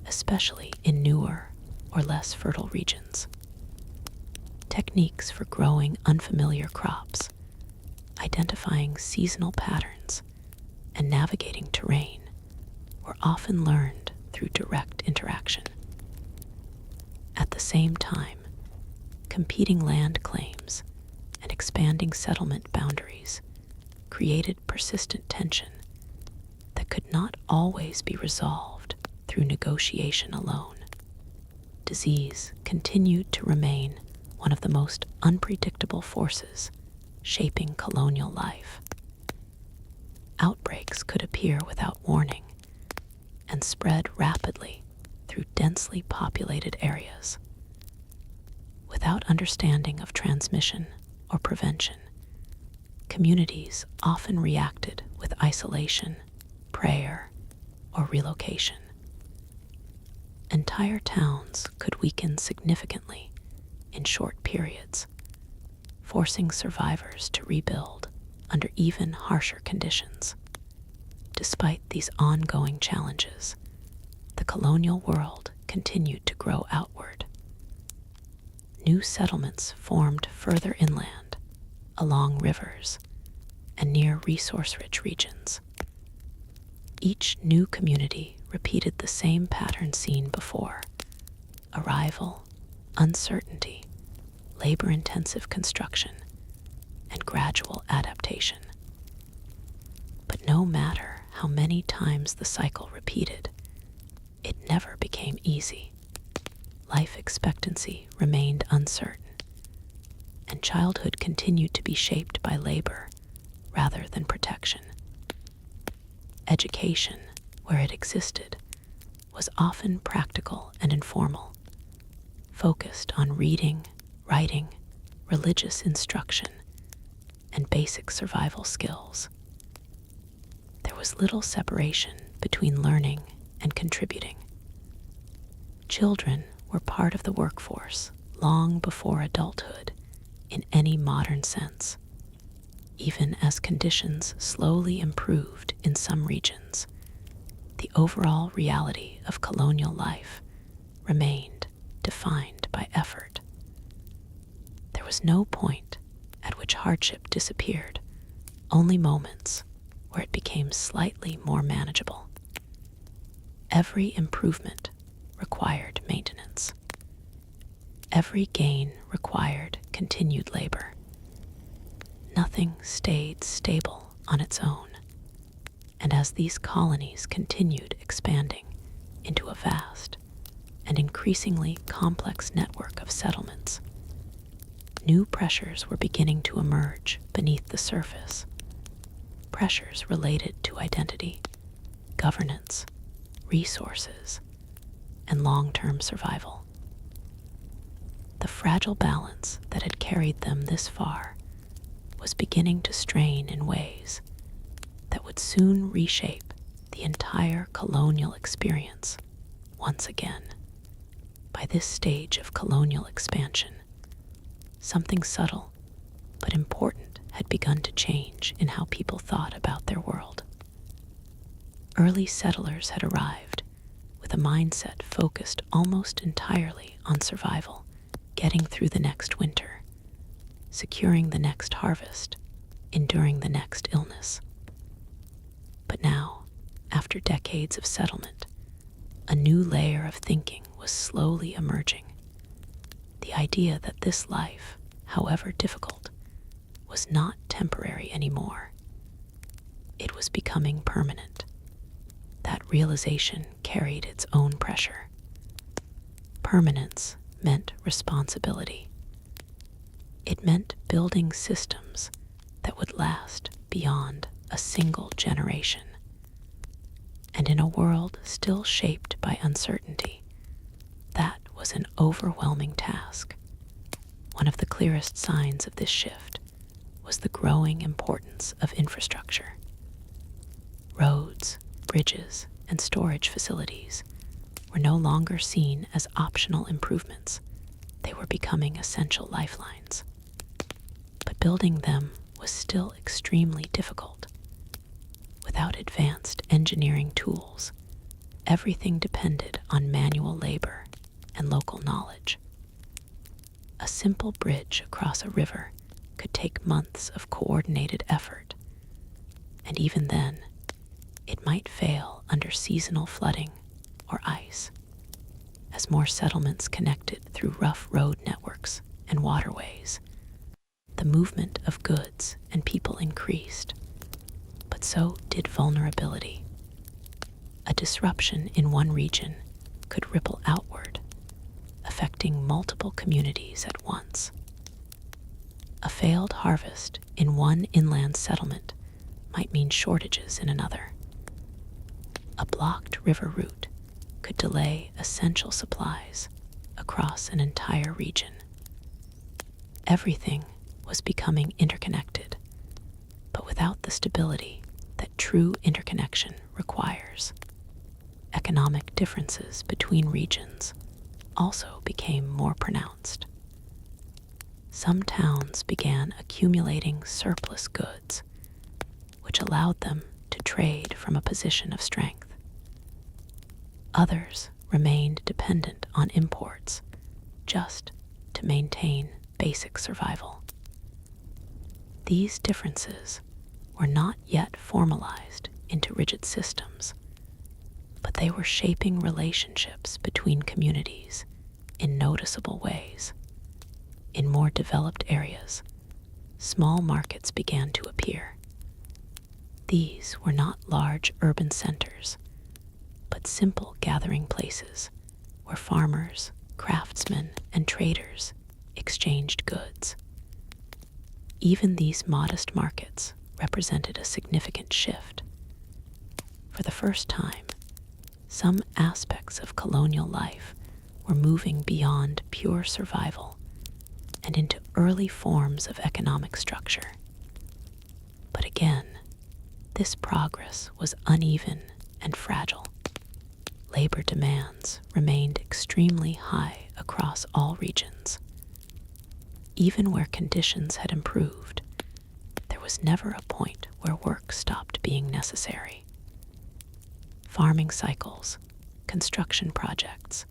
especially in newer or less fertile regions. Techniques for growing unfamiliar crops, identifying seasonal patterns, and navigating terrain were often learned through direct interaction. At the same time, competing land claims and expanding settlement boundaries created persistent tension that could not always be resolved through negotiation alone. Disease continued to remain one of the most unpredictable forces shaping colonial life. Outbreaks could appear without warning and spread rapidly through densely populated areas. Without understanding of transmission or prevention, communities often reacted with isolation, prayer, or relocation. Entire towns could weaken significantly in short periods, forcing survivors to rebuild under even harsher conditions. Despite these ongoing challenges, the colonial world continued to grow outward. New settlements formed further inland, along rivers, and near resource-rich regions. Each new community repeated the same pattern seen before: arrival, uncertainty, labor-intensive construction, and gradual adaptation. But no matter how many times the cycle repeated, it never became easy. Life expectancy remained uncertain, and childhood continued to be shaped by labor rather than protection. Education, where it existed, was often practical and informal, focused on reading, writing, religious instruction, and basic survival skills. There was little separation between learning and contributing. Children were part of the workforce long before adulthood in any modern sense. Even as conditions slowly improved in some regions, the overall reality of colonial life remained defined by effort. There was no point at which hardship disappeared, only moments where it became slightly more manageable. Every improvement required maintenance. Every gain required continued labor. Nothing stayed stable on its own, and as these colonies continued expanding into a vast and increasingly complex network of settlements, new pressures were beginning to emerge beneath the surface. Pressures related to identity, governance, resources, and long-term survival. The fragile balance that had carried them this far was beginning to strain in ways that would soon reshape the entire colonial experience once again. By this stage of colonial expansion, something subtle but important had begun to change in how people thought about their world. Early settlers had arrived with a mindset focused almost entirely on survival, getting through the next winter, securing the next harvest, enduring the next illness. But now, after decades of settlement, a new layer of thinking was slowly emerging. The idea that this life, however difficult, was not temporary anymore. It was becoming permanent. That realization carried its own pressure. Permanence meant responsibility. It meant building systems that would last beyond a single generation. And in a world still shaped by uncertainty, that was an overwhelming task. One of the clearest signs of this shift was the growing importance of infrastructure. Roads, bridges, and storage facilities were no longer seen as optional improvements. They were becoming essential lifelines. But building them was still extremely difficult. Without advanced engineering tools, everything depended on manual labor and local knowledge. A simple bridge across a river could take months of coordinated effort, and even then, it might fail under seasonal flooding or ice. As more settlements connected through rough road networks and waterways, the movement of goods and people increased, but so did vulnerability. A disruption in one region could ripple outward, affecting multiple communities at once. A failed harvest in one inland settlement might mean shortages in another. A blocked river route could delay essential supplies across an entire region. Everything was becoming interconnected, but without the stability that true interconnection requires. Economic differences between regions also became more pronounced. Some towns began accumulating surplus goods, which allowed them to trade from a position of strength. Others remained dependent on imports just to maintain basic survival. These differences were not yet formalized into rigid systems, but they were shaping relationships between communities in noticeable ways. In more developed areas, small markets began to appear. These were not large urban centers, but simple gathering places where farmers, craftsmen, and traders exchanged goods. Even these modest markets represented a significant shift. For the first time, some aspects of colonial life were moving beyond pure survival and into early forms of economic structure. But again, this progress was uneven and fragile. Labor demands remained extremely high across all regions. Even where conditions had improved, there was never a point where work stopped being necessary. Farming cycles, construction projects,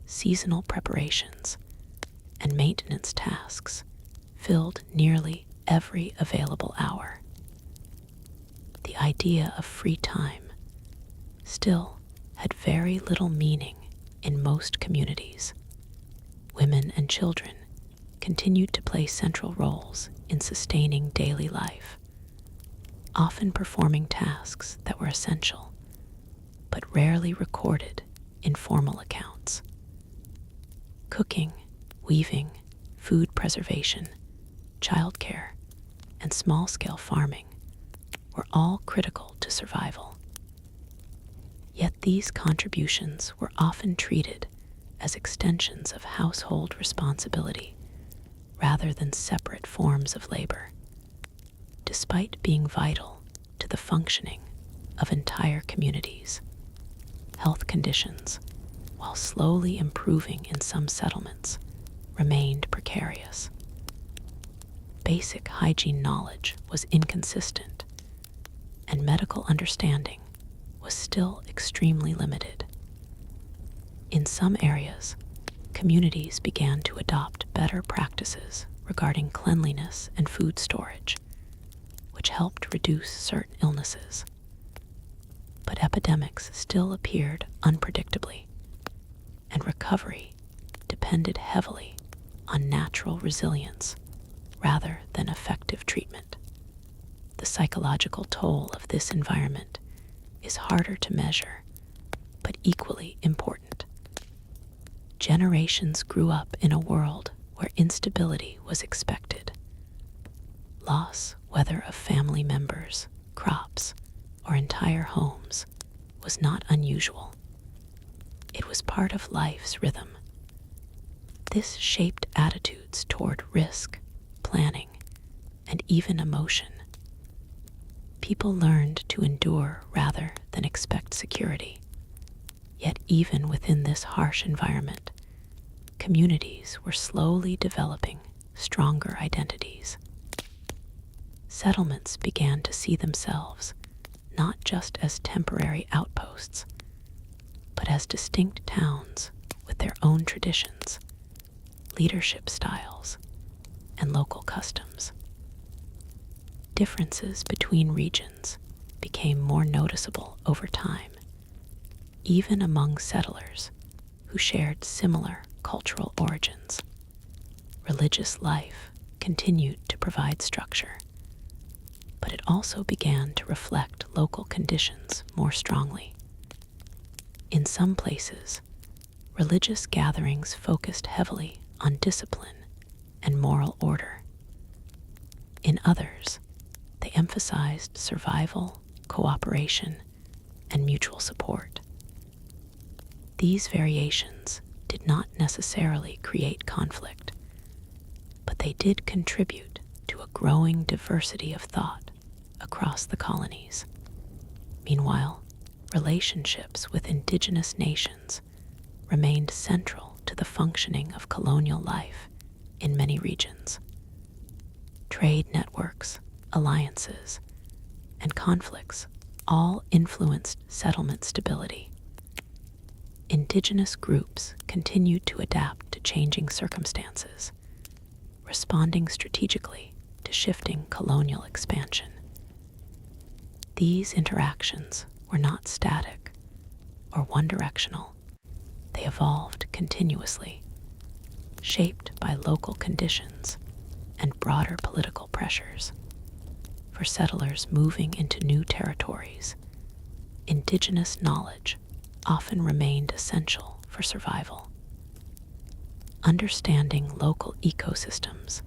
seasonal preparations, and maintenance tasks filled nearly every available hour. The idea of free time still had very little meaning in most communities. Women and children continued to play central roles in sustaining daily life, often performing tasks that were essential, but rarely recorded in formal accounts. Cooking, weaving, food preservation, childcare, and small-scale farming were all critical to survival. Yet these contributions were often treated as extensions of household responsibility rather than separate forms of labor, despite being vital to the functioning of entire communities. Health conditions, while slowly improving in some settlements, remained precarious. Basic hygiene knowledge was inconsistent, and medical understanding was still extremely limited. In some areas, communities began to adopt better practices regarding cleanliness and food storage, which helped reduce certain illnesses. But epidemics still appeared unpredictably, and recovery depended heavily on natural resilience rather than effective treatment. The psychological toll of this environment is harder to measure, but equally important. Generations grew up in a world where instability was expected. Loss, whether of family members, crops, or entire homes, was not unusual. It was part of life's rhythm. This shaped attitudes toward risk, planning, and even emotion. People learned to endure rather than expect security. Yet even within this harsh environment, communities were slowly developing stronger identities. Settlements began to see themselves not just as temporary outposts, but as distinct towns with their own traditions, leadership styles, and local customs. Differences between regions became more noticeable over time, even among settlers who shared similar cultural origins. Religious life continued to provide structure, but it also began to reflect local conditions more strongly. In some places, religious gatherings focused heavily on discipline and moral order. In others, they emphasized survival, cooperation, and mutual support. These variations did not necessarily create conflict, but they did contribute to a growing diversity of thought across the colonies. Meanwhile, relationships with indigenous nations remained central to the functioning of colonial life in many regions. Trade networks, alliances, and conflicts all influenced settlement stability. Indigenous groups continued to adapt to changing circumstances, responding strategically to shifting colonial expansion. These interactions were not static or one-directional. They evolved continuously, shaped by local conditions and broader political pressures. For settlers moving into new territories, indigenous knowledge often remained essential for survival. Understanding local ecosystems,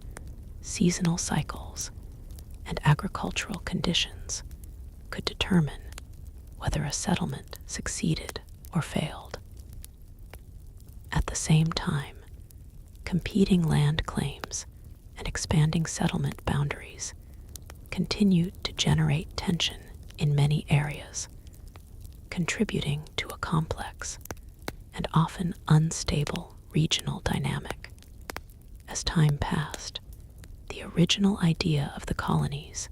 seasonal cycles, and agricultural conditions could determine whether a settlement succeeded or failed. At the same time, competing land claims and expanding settlement boundaries continued to generate tension in many areas, contributing to a complex and often unstable regional dynamic. As time passed, the original idea of the colonies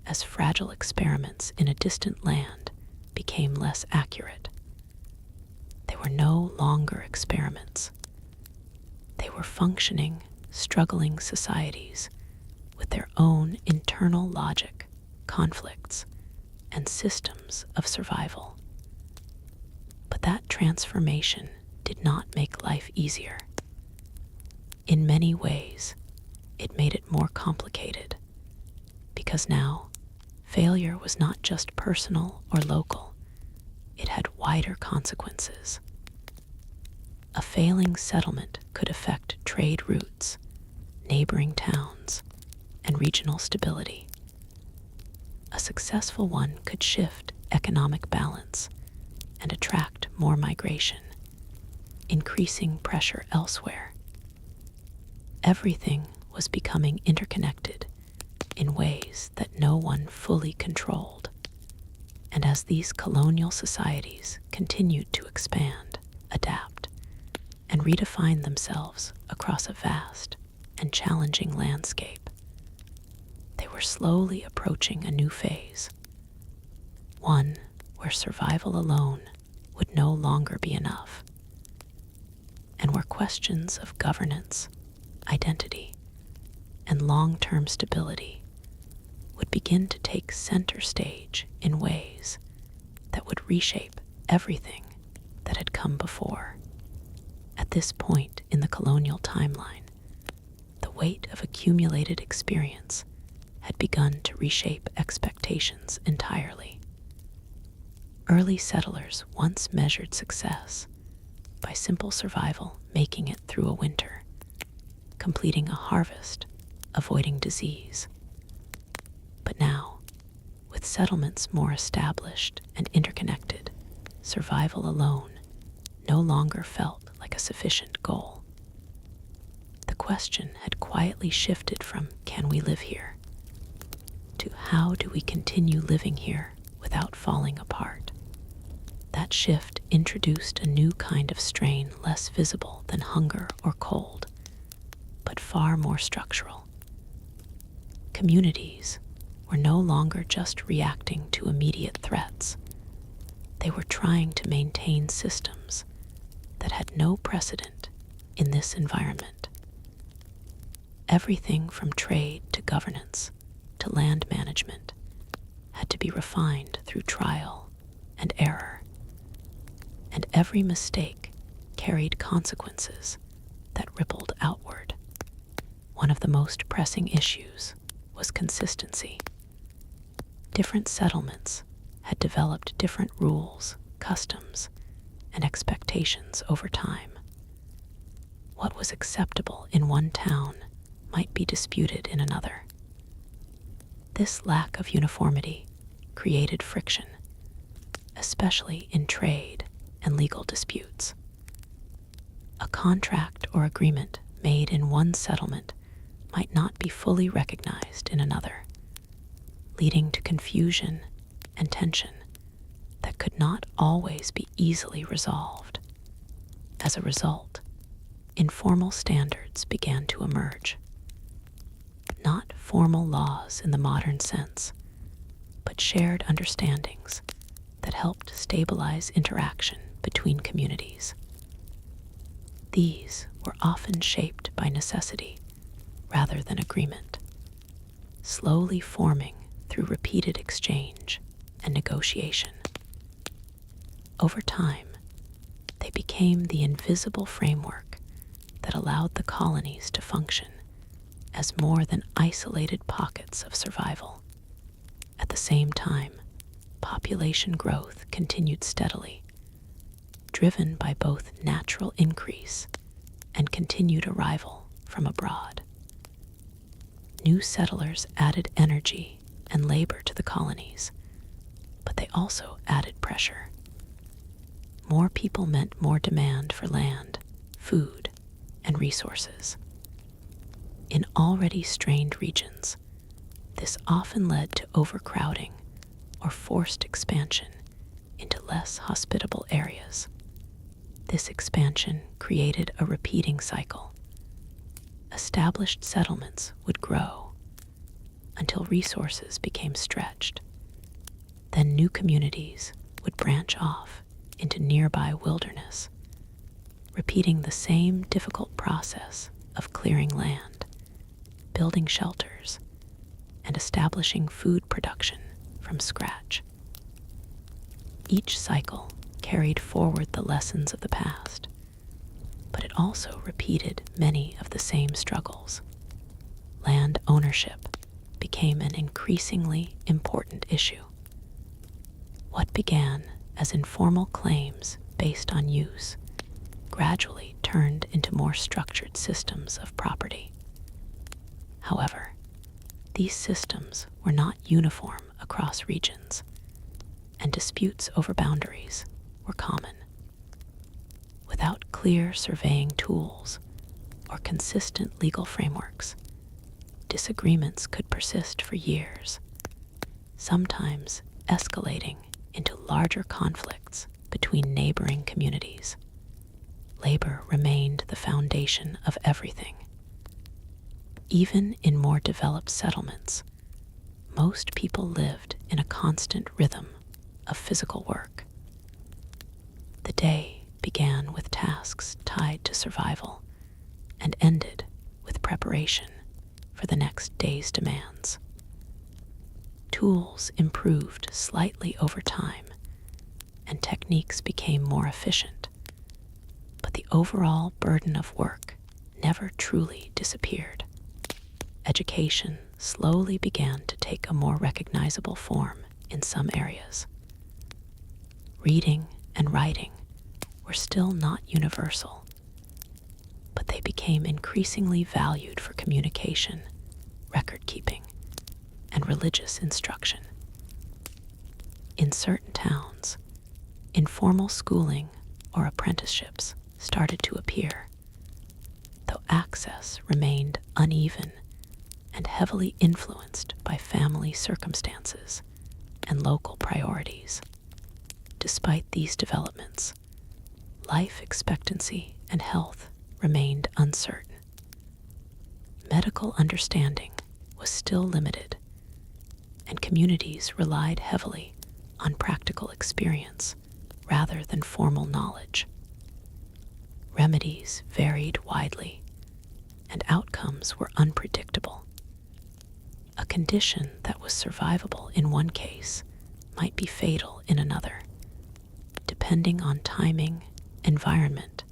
as fragile experiments in a distant land became less accurate. They were no longer experiments. They were functioning, struggling societies with their own internal logic, conflicts, and systems of survival. But that transformation did not make life easier. In many ways, it made it more complicated, because now failure was not just personal or local, it had wider consequences. A failing settlement could affect trade routes, neighboring towns, and regional stability. A successful one could shift economic balance and attract more migration, increasing pressure elsewhere. Everything was becoming interconnected in ways that no one fully controlled. And as these colonial societies continued to expand, adapt, and redefine themselves across a vast and challenging landscape, they were slowly approaching a new phase, one where survival alone would no longer be enough, and where questions of governance, identity, and long-term stability would begin to take center stage in ways that would reshape everything that had come before. At this point in the colonial timeline, the weight of accumulated experience had begun to reshape expectations entirely. Early settlers once measured success by simple survival, making it through a winter, completing a harvest, avoiding disease. But now, with settlements more established and interconnected, survival alone no longer felt like a sufficient goal. The question had quietly shifted from "can we live here?" to "how do we continue living here without falling apart?" That shift introduced a new kind of strain less visible than hunger or cold, but far more structural. Communities were no longer just reacting to immediate threats. They were trying to maintain systems that had no precedent in this environment. Everything from trade to governance to land management had to be refined through trial and error, and every mistake carried consequences that rippled outward. One of the most pressing issues was consistency. Different settlements had developed different rules, customs, and expectations over time. What was acceptable in one town might be disputed in another. This lack of uniformity created friction, especially in trade and legal disputes. A contract or agreement made in one settlement might not be fully recognized in another, leading to confusion and tension that could not always be easily resolved. As a result, informal standards began to emerge. Not formal laws in the modern sense, but shared understandings that helped stabilize interaction between communities. These were often shaped by necessity rather than agreement, slowly forming through repeated exchange and negotiation. Over time, they became the invisible framework that allowed the colonies to function as more than isolated pockets of survival. At the same time, population growth continued steadily, driven by both natural increase and continued arrival from abroad. New settlers added energy and labor to the colonies, but they also added pressure. More people meant more demand for land, food, and resources. In already strained regions, this often led to overcrowding or forced expansion into less hospitable areas. This expansion created a repeating cycle. Established settlements would grow until resources became stretched. Then new communities would branch off into nearby wilderness, repeating the same difficult process of clearing land, building shelters, and establishing food production from scratch. Each cycle carried forward the lessons of the past, but it also repeated many of the same struggles. Land ownership became an increasingly important issue. What began as informal claims based on use gradually turned into more structured systems of property. However, these systems were not uniform across regions, and disputes over boundaries were common. Without clear surveying tools or consistent legal frameworks, disagreements could persist for years, sometimes escalating into larger conflicts between neighboring communities. Labor remained the foundation of everything. Even in more developed settlements, most people lived in a constant rhythm of physical work. The day began with tasks tied to survival and ended with preparation for the next day's demands. Tools improved slightly over time, and techniques became more efficient, but the overall burden of work never truly disappeared. Education slowly began to take a more recognizable form in some areas. Reading and writing were still not universal, but they became increasingly valued for communication, record-keeping, and religious instruction. In certain towns, informal schooling or apprenticeships started to appear, though access remained uneven and heavily influenced by family circumstances and local priorities. Despite these developments, life expectancy and health remained uncertain. Medical understanding was still limited, and communities relied heavily on practical experience rather than formal knowledge. Remedies varied widely, and outcomes were unpredictable. A condition that was survivable in one case might be fatal in another, depending on timing, environment,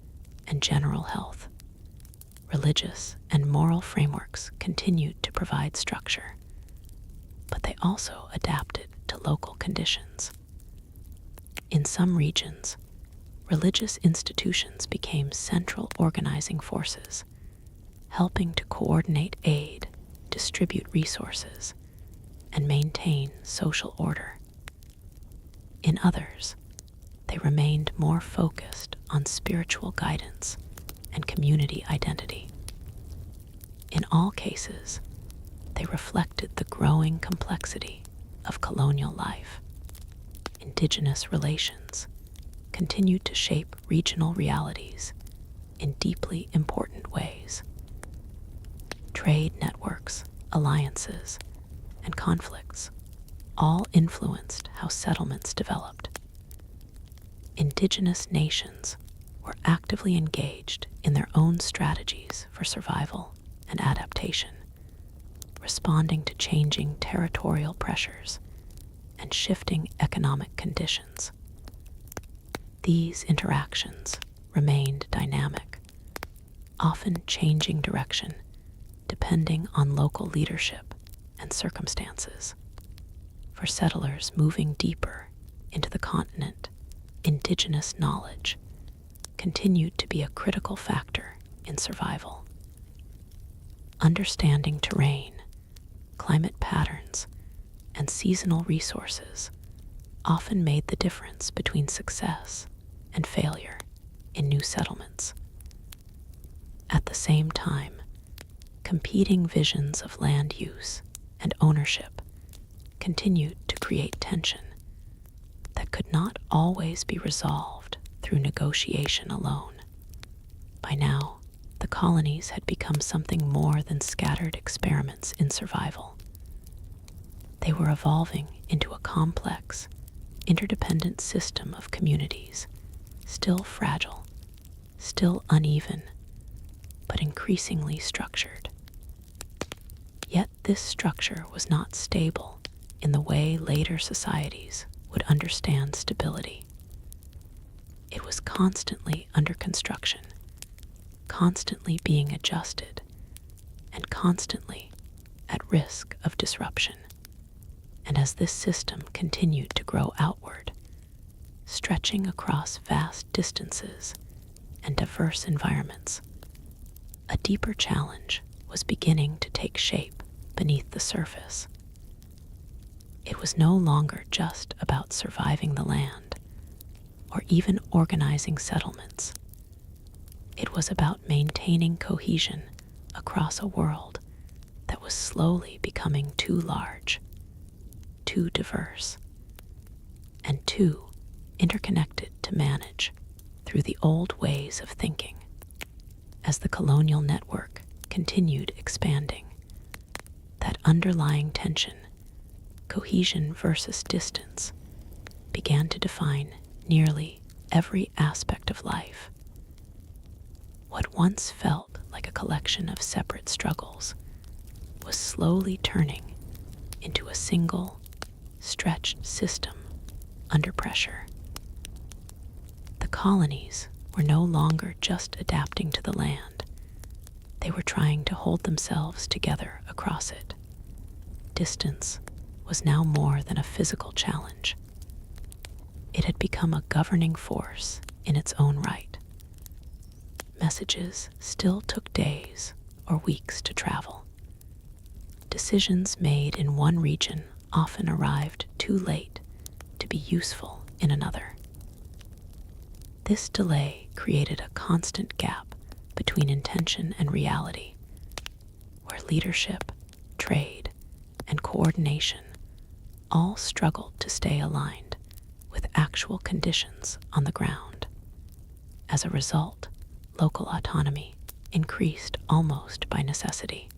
and general health. Religious and moral frameworks continued to provide structure, but they also adapted to local conditions. In some regions, religious institutions became central organizing forces, helping to coordinate aid, distribute resources, and maintain social order. In others, they remained more focused on spiritual guidance and community identity. In all cases, they reflected the growing complexity of colonial life. Indigenous relations continued to shape regional realities in deeply important ways. Trade networks, alliances, and conflicts all influenced how settlements developed. Indigenous nations were actively engaged in their own strategies for survival and adaptation, responding to changing territorial pressures and shifting economic conditions. These interactions remained dynamic, often changing direction depending on local leadership and circumstances. For settlers moving deeper into the continent, indigenous knowledge continued to be a critical factor in survival. Understanding terrain, climate patterns, and seasonal resources often made the difference between success and failure in new settlements. At the same time, competing visions of land use and ownership continued to create tension that could not always be resolved through negotiation alone. By now, the colonies had become something more than scattered experiments in survival. They were evolving into a complex, interdependent system of communities, still fragile, still uneven, but increasingly structured. Yet this structure was not stable in the way later societies would understand stability. It was constantly under construction, constantly being adjusted, and constantly at risk of disruption. And as this system continued to grow outward, stretching across vast distances and diverse environments, a deeper challenge was beginning to take shape beneath the surface. It was no longer just about surviving the land or even organizing settlements. It was about maintaining cohesion across a world that was slowly becoming too large, too diverse, and too interconnected to manage through the old ways of thinking. As the colonial network continued expanding, that underlying tension, cohesion versus distance, began to define nearly every aspect of life. What once felt like a collection of separate struggles was slowly turning into a single, stretched system under pressure. The colonies were no longer just adapting to the land. They were trying to hold themselves together across it. Distance was now more than a physical challenge. It had become a governing force in its own right. Messages still took days or weeks to travel. Decisions made in one region often arrived too late to be useful in another. This delay created a constant gap between intention and reality, where leadership, trade, and coordination all struggled to stay aligned with actual conditions on the ground. As a result, local autonomy increased almost by necessity.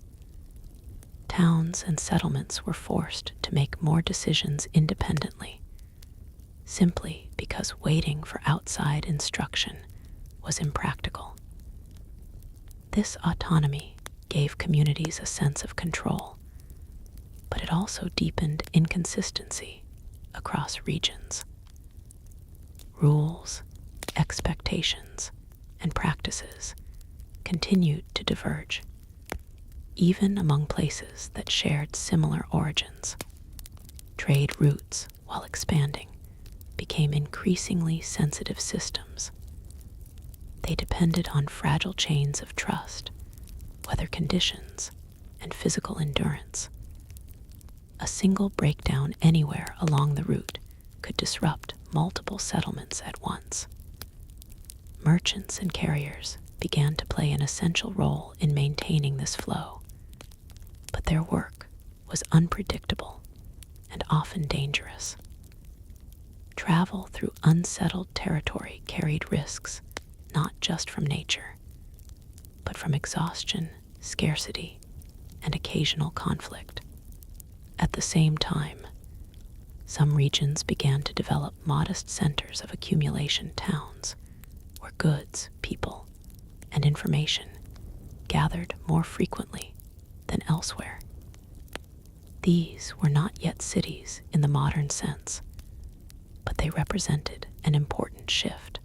Towns and settlements were forced to make more decisions independently, simply because waiting for outside instruction was impractical. This autonomy gave communities a sense of control, but it also deepened inconsistency across regions. Rules, expectations, and practices continued to diverge, even among places that shared similar origins. Trade routes, while expanding, became increasingly sensitive systems. They depended on fragile chains of trust, weather conditions, and physical endurance. A single breakdown anywhere along the route could disrupt multiple settlements at once. Merchants and carriers began to play an essential role in maintaining this flow, but their work was unpredictable and often dangerous. Travel through unsettled territory carried risks not just from nature, but from exhaustion, scarcity, and occasional conflict. At the same time, some regions began to develop modest centers of accumulation towns where goods, people, and information gathered more frequently than elsewhere. These were not yet cities in the modern sense, but they represented an important shift.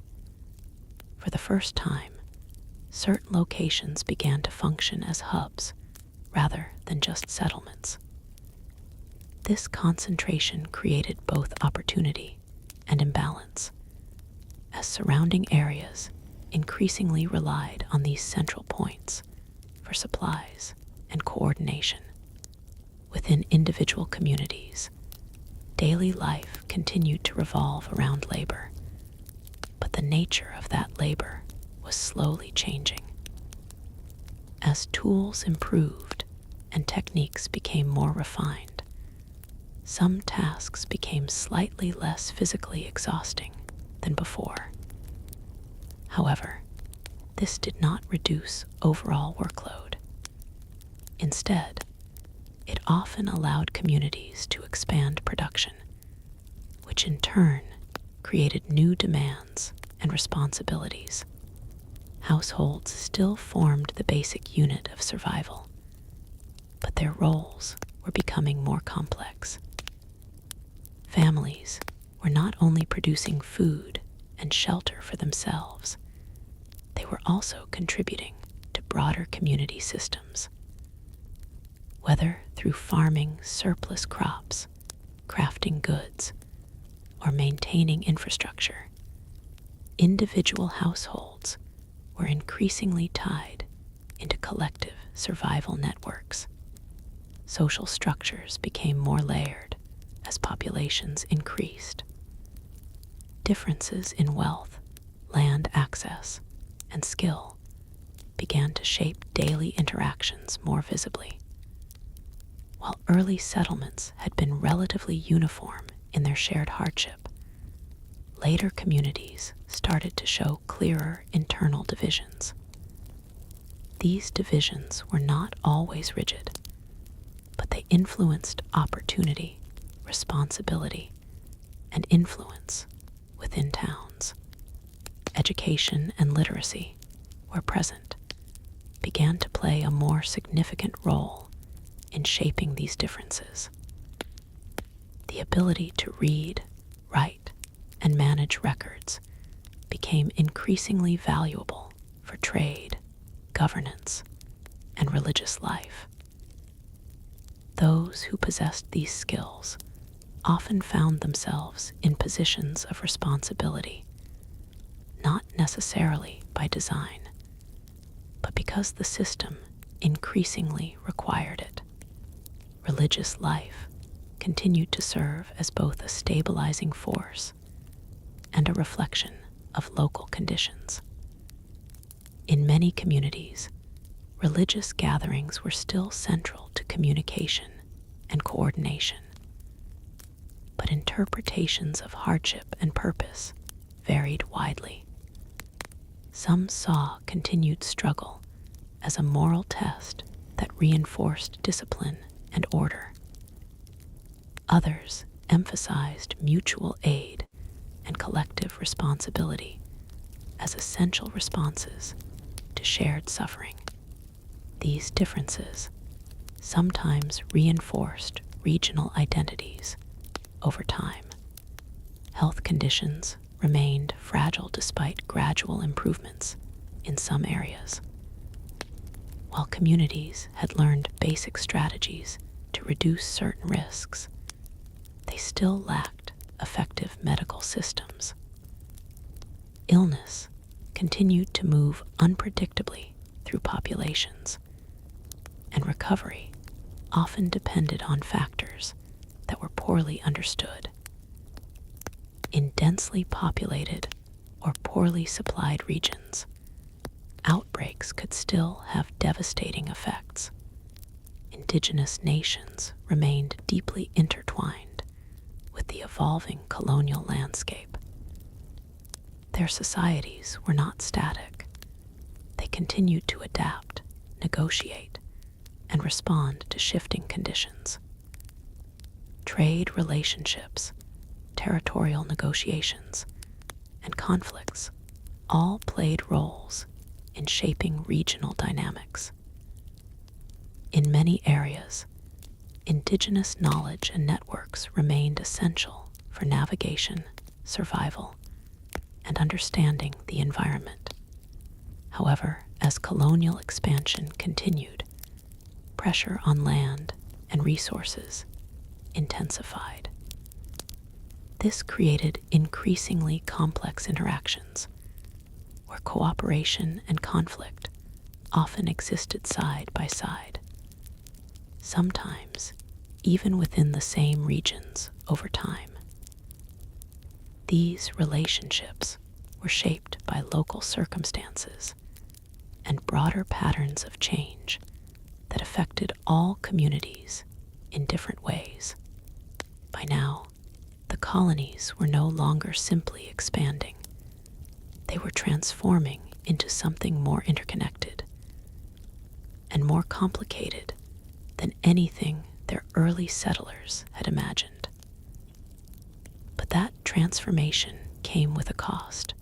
For the first time, certain locations began to function as hubs rather than just settlements. This concentration created both opportunity and imbalance, as surrounding areas increasingly relied on these central points for supplies and coordination. Within individual communities, daily life continued to revolve around labor, but the nature of that labor was slowly changing. As tools improved and techniques became more refined, some tasks became slightly less physically exhausting than before. However, this did not reduce overall workload. Instead, it often allowed communities to expand production, which in turn created new demands and responsibilities. Households still formed the basic unit of survival, but their roles were becoming more complex. Families were not only producing food and shelter for themselves, they were also contributing to broader community systems. Whether through farming surplus crops, crafting goods, or maintaining infrastructure, individual households were increasingly tied into collective survival networks. Social structures became more layered as populations increased. Differences in wealth, land access, and skill began to shape daily interactions more visibly. While early settlements had been relatively uniform in their shared hardship, later communities started to show clearer internal divisions. These divisions were not always rigid, but they influenced opportunity, responsibility, and influence within towns. Education and literacy, where present, began to play a more significant role in shaping these differences. The ability to read, write, and manage records became increasingly valuable for trade, governance, and religious life. Those who possessed these skills often found themselves in positions of responsibility, not necessarily by design, but because the system increasingly required it. Religious life continued to serve as both a stabilizing force and a reflection of local conditions. In many communities, religious gatherings were still central to communication and coordination, but interpretations of hardship and purpose varied widely. Some saw continued struggle as a moral test that reinforced discipline and order. Others emphasized mutual aid and collective responsibility as essential responses to shared suffering. These differences sometimes reinforced regional identities over time. Health conditions remained fragile despite gradual improvements in some areas. While communities had learned basic strategies to reduce certain risks, they still lacked effective medical systems. Illness continued to move unpredictably through populations, and recovery often depended on factors that were poorly understood. In densely populated or poorly supplied regions, outbreaks could still have devastating effects. Indigenous nations remained deeply intertwined with the evolving colonial landscape. Their societies were not static. They continued to adapt, negotiate, and respond to shifting conditions. Trade relationships, territorial negotiations, and conflicts all played roles in shaping regional dynamics. In many areas, indigenous knowledge and networks remained essential for navigation, survival, and understanding the environment. However, as colonial expansion continued, pressure on land and resources intensified. This created increasingly complex interactions, where cooperation and conflict often existed side by side, sometimes even within the same regions over time. These relationships were shaped by local circumstances and broader patterns of change that affected all communities in different ways. By now, the colonies were no longer simply expanding. They were transforming into something more interconnected and more complicated than anything their early settlers had imagined. But that transformation came with a cost.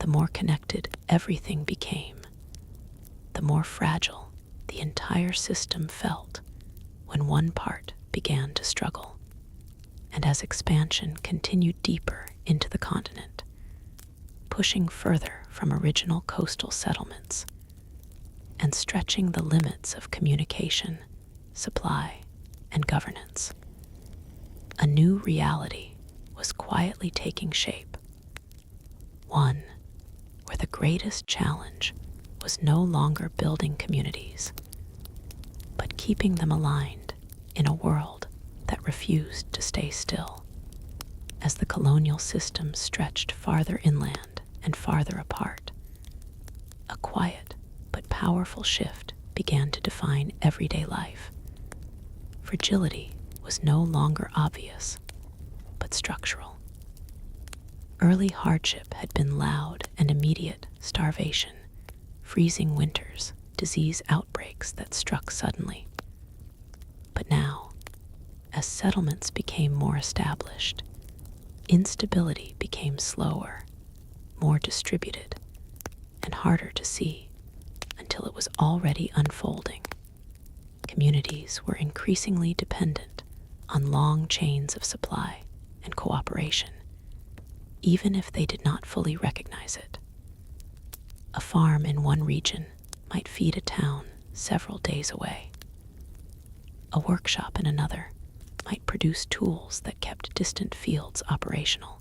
The more connected everything became, the more fragile the entire system felt when one part began to struggle. And as expansion continued deeper into the continent, pushing further from original coastal settlements and stretching the limits of communication, supply, and governance, a new reality was quietly taking shape. One where the greatest challenge was no longer building communities, but keeping them aligned in a world that refused to stay still. As the colonial system stretched farther inland and farther apart, a quiet but powerful shift began to define everyday life. Fragility was no longer obvious, but structural. Early hardship had been loud and immediate: starvation, freezing winters, disease outbreaks that struck suddenly. But now, as settlements became more established, instability became slower, more distributed, and harder to see until it was already unfolding. Communities were increasingly dependent on long chains of supply and cooperation, even if they did not fully recognize it. A farm in one region might feed a town several days away. A workshop in another might produce tools that kept distant fields operational.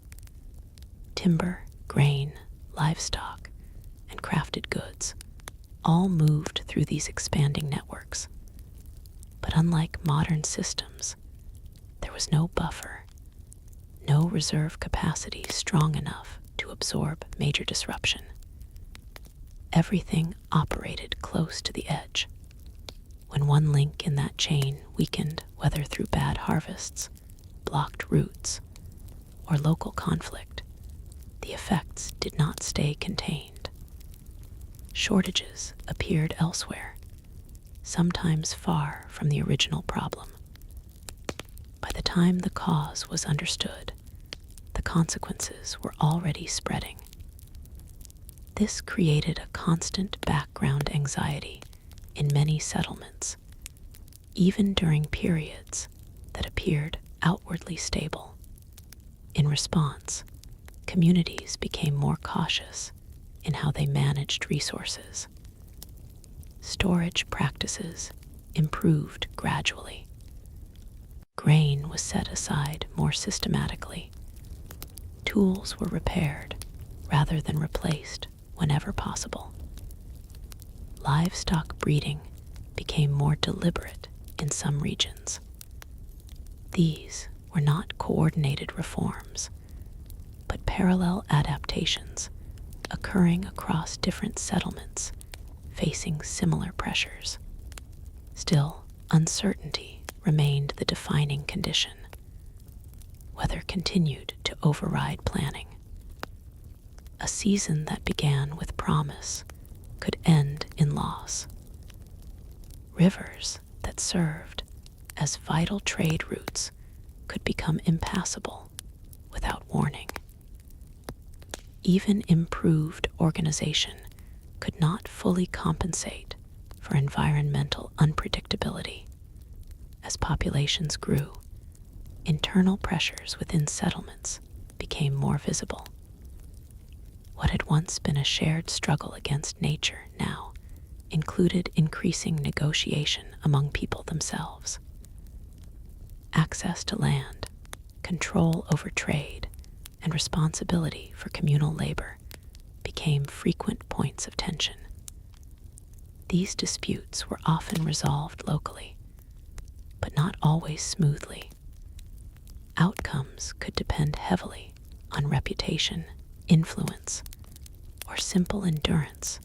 Timber, grain, livestock, and crafted goods all moved through these expanding networks. But unlike modern systems, there was no buffer, no reserve capacity strong enough to absorb major disruption. Everything operated close to the edge. When one link in that chain weakened, whether through bad harvests, blocked routes, or local conflict, the effects did not stay contained. Shortages appeared elsewhere, sometimes far from the original problem. By the time the cause was understood, the consequences were already spreading. This created a constant background anxiety in many settlements, even during periods that appeared outwardly stable. In response, communities became more cautious in how they managed resources. Storage practices improved gradually. Grain was set aside more systematically. Tools were repaired rather than replaced whenever possible. Livestock breeding became more deliberate in some regions. These were not coordinated reforms, but parallel adaptations occurring across different settlements facing similar pressures. Still, uncertainty remained the defining condition. Weather continued to override planning. A season that began with promise could end in loss. Rivers that served as vital trade routes could become impassable without warning. Even improved organization could not fully compensate for environmental unpredictability. As populations grew, internal pressures within settlements became more visible. What had once been a shared struggle against nature now included increasing negotiation among people themselves. Access to land, control over trade, and responsibility for communal labor became frequent points of tension. These disputes were often resolved locally, but not always smoothly. Outcomes could depend heavily on reputation, influence, or simple endurance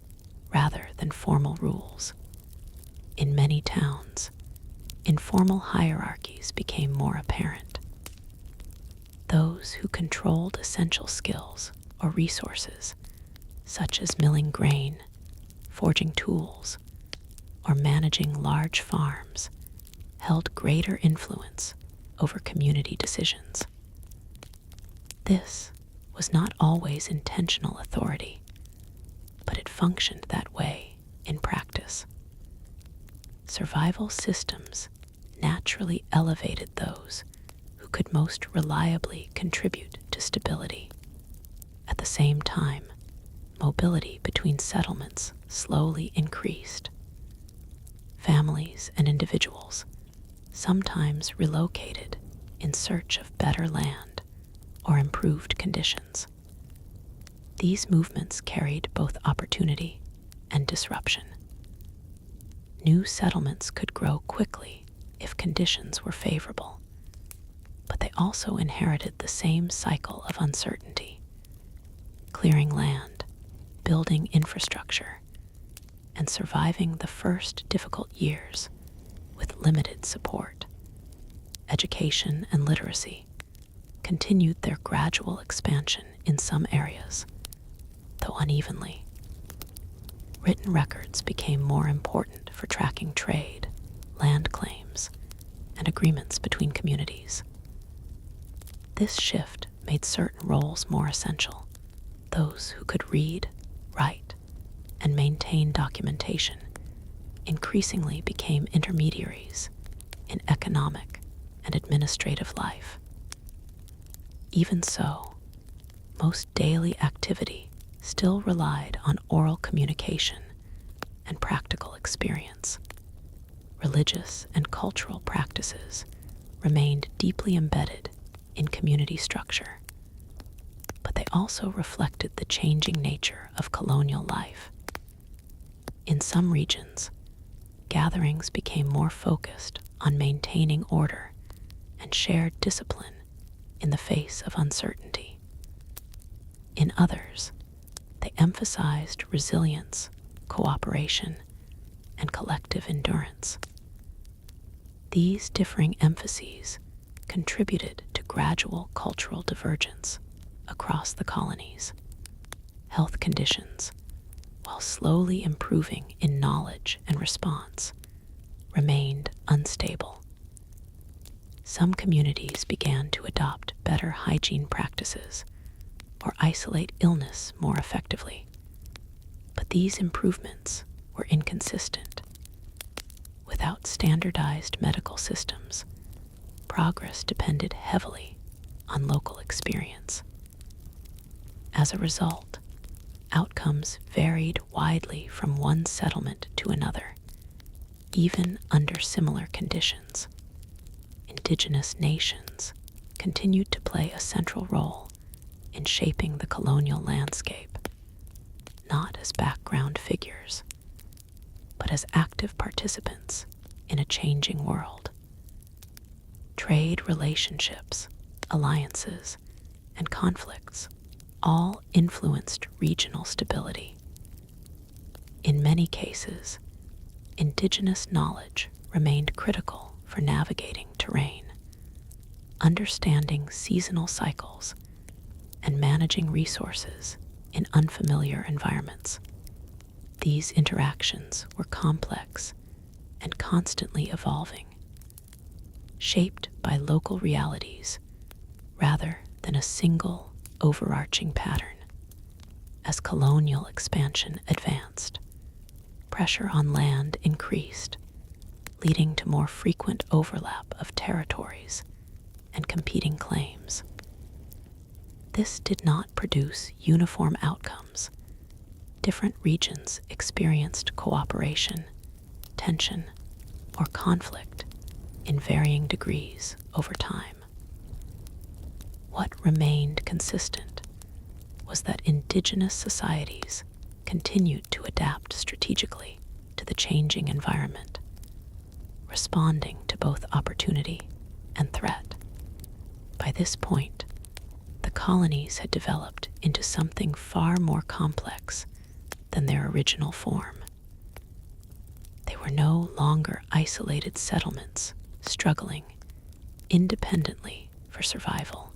rather than formal rules. In many towns, informal hierarchies became more apparent. Those who controlled essential skills or resources, such as milling grain, forging tools, or managing large farms, held greater influence over community decisions. This was not always intentional authority, but it functioned that way in practice. Survival systems naturally elevated those who could most reliably contribute to stability. At the same time, mobility between settlements slowly increased. Families and individuals sometimes relocated in search of better land or improved conditions. These movements carried both opportunity and disruption. New settlements could grow quickly if conditions were favorable, but they also inherited the same cycle of uncertainty: clearing land, building infrastructure, and surviving the first difficult years with limited support. Education and literacy continued their gradual expansion in some areas, though unevenly. Written records became more important for tracking trade, land claims, and agreements between communities. This shift made certain roles more essential. Those who could read, write, and maintain documentation increasingly became intermediaries in economic and administrative life. Even so, most daily activity still relied on oral communication and practical experience. Religious and cultural practices remained deeply embedded in community structure, but they also reflected the changing nature of colonial life. In some regions, gatherings became more focused on maintaining order and shared discipline in the face of uncertainty. In others, they emphasized resilience, cooperation, and collective endurance. These differing emphases contributed to gradual cultural divergence across the colonies. Health conditions, while slowly improving in knowledge and response, remained unstable. Some communities began to adopt better hygiene practices or isolate illness more effectively, but these improvements were inconsistent. Without standardized medical systems, progress depended heavily on local experience. As a result, outcomes varied widely from one settlement to another, even under similar conditions. Indigenous nations continued to play a central role in shaping the colonial landscape, not as background figures, but as active participants in a changing world. Trade relationships, alliances, and conflicts all influenced regional stability. In many cases, indigenous knowledge remained critical for navigating terrain, understanding seasonal cycles, and managing resources in unfamiliar environments. These interactions were complex and constantly evolving, shaped by local realities rather than a single overarching pattern. As colonial expansion advanced, pressure on land increased, leading to more frequent overlap of territories and competing claims. This did not produce uniform outcomes. Different regions experienced cooperation, tension, or conflict in varying degrees over time. What remained consistent was that indigenous societies continued to adapt strategically to the changing environment, responding to both opportunity and threat. By this point, the colonies had developed into something far more complex than their original form. They were no longer isolated settlements struggling independently for survival.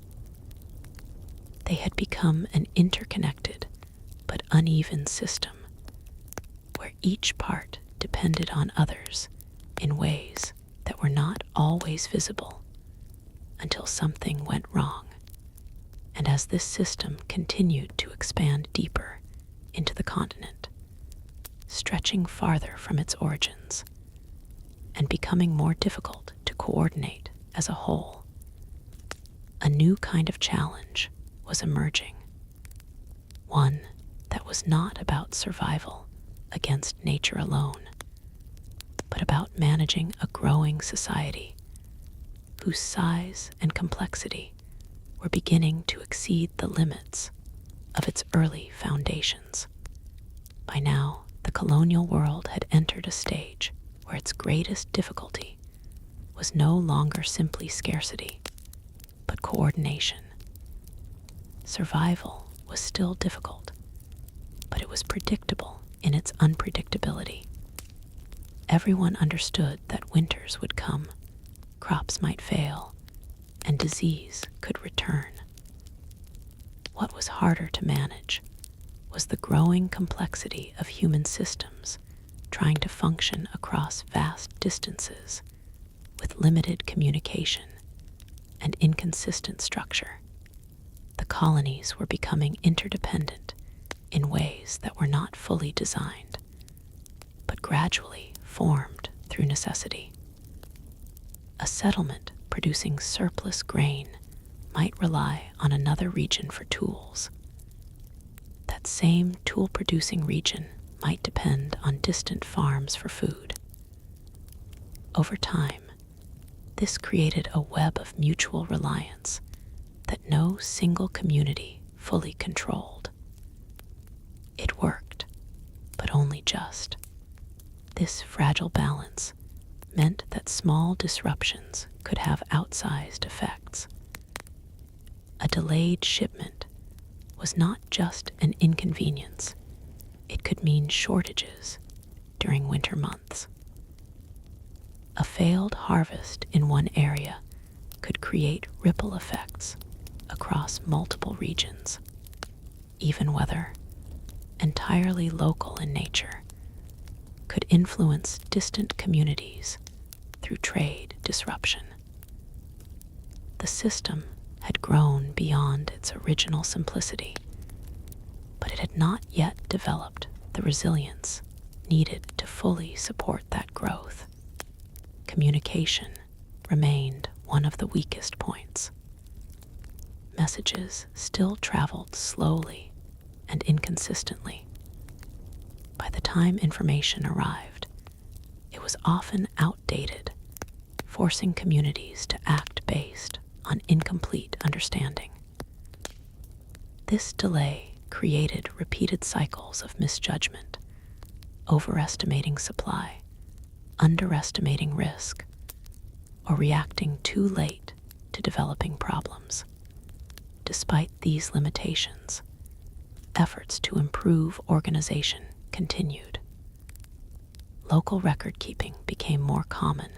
They had become an interconnected but uneven system, where each part depended on others in ways that were not always visible until something went wrong. And as this system continued to expand deeper into the continent, stretching farther from its origins and becoming more difficult to coordinate as a whole, a new kind of challenge was emerging, one that was not about survival against nature alone, but about managing a growing society whose size and complexity were beginning to exceed the limits of its early foundations. By now, the colonial world had entered a stage where its greatest difficulty was no longer simply scarcity, but coordination. Survival was still difficult, but it was predictable in its unpredictability. Everyone understood that winters would come, crops might fail, and disease could return. What was harder to manage was the growing complexity of human systems trying to function across vast distances with limited communication and inconsistent structure. The colonies were becoming interdependent in ways that were not fully designed, but gradually formed through necessity. A settlement producing surplus grain might rely on another region for tools. That same tool-producing region might depend on distant farms for food. Over time, this created a web of mutual reliance that no single community fully controlled. It worked, but only just. This fragile balance meant that small disruptions could have outsized effects. A delayed shipment was not just an inconvenience, it could mean shortages during winter months. A failed harvest in one area could create ripple effects across multiple regions. Even weather, entirely local in nature, could influence distant communities through trade disruption. The system had grown beyond its original simplicity, but it had not yet developed the resilience needed to fully support that growth. Communication remained one of the weakest points. Messages still traveled slowly and inconsistently. By the time information arrived, it was often outdated, forcing communities to act based on incomplete understanding. This delay created repeated cycles of misjudgment, overestimating supply, underestimating risk, or reacting too late to developing problems. Despite these limitations, efforts to improve organization continued. Local record keeping became more common,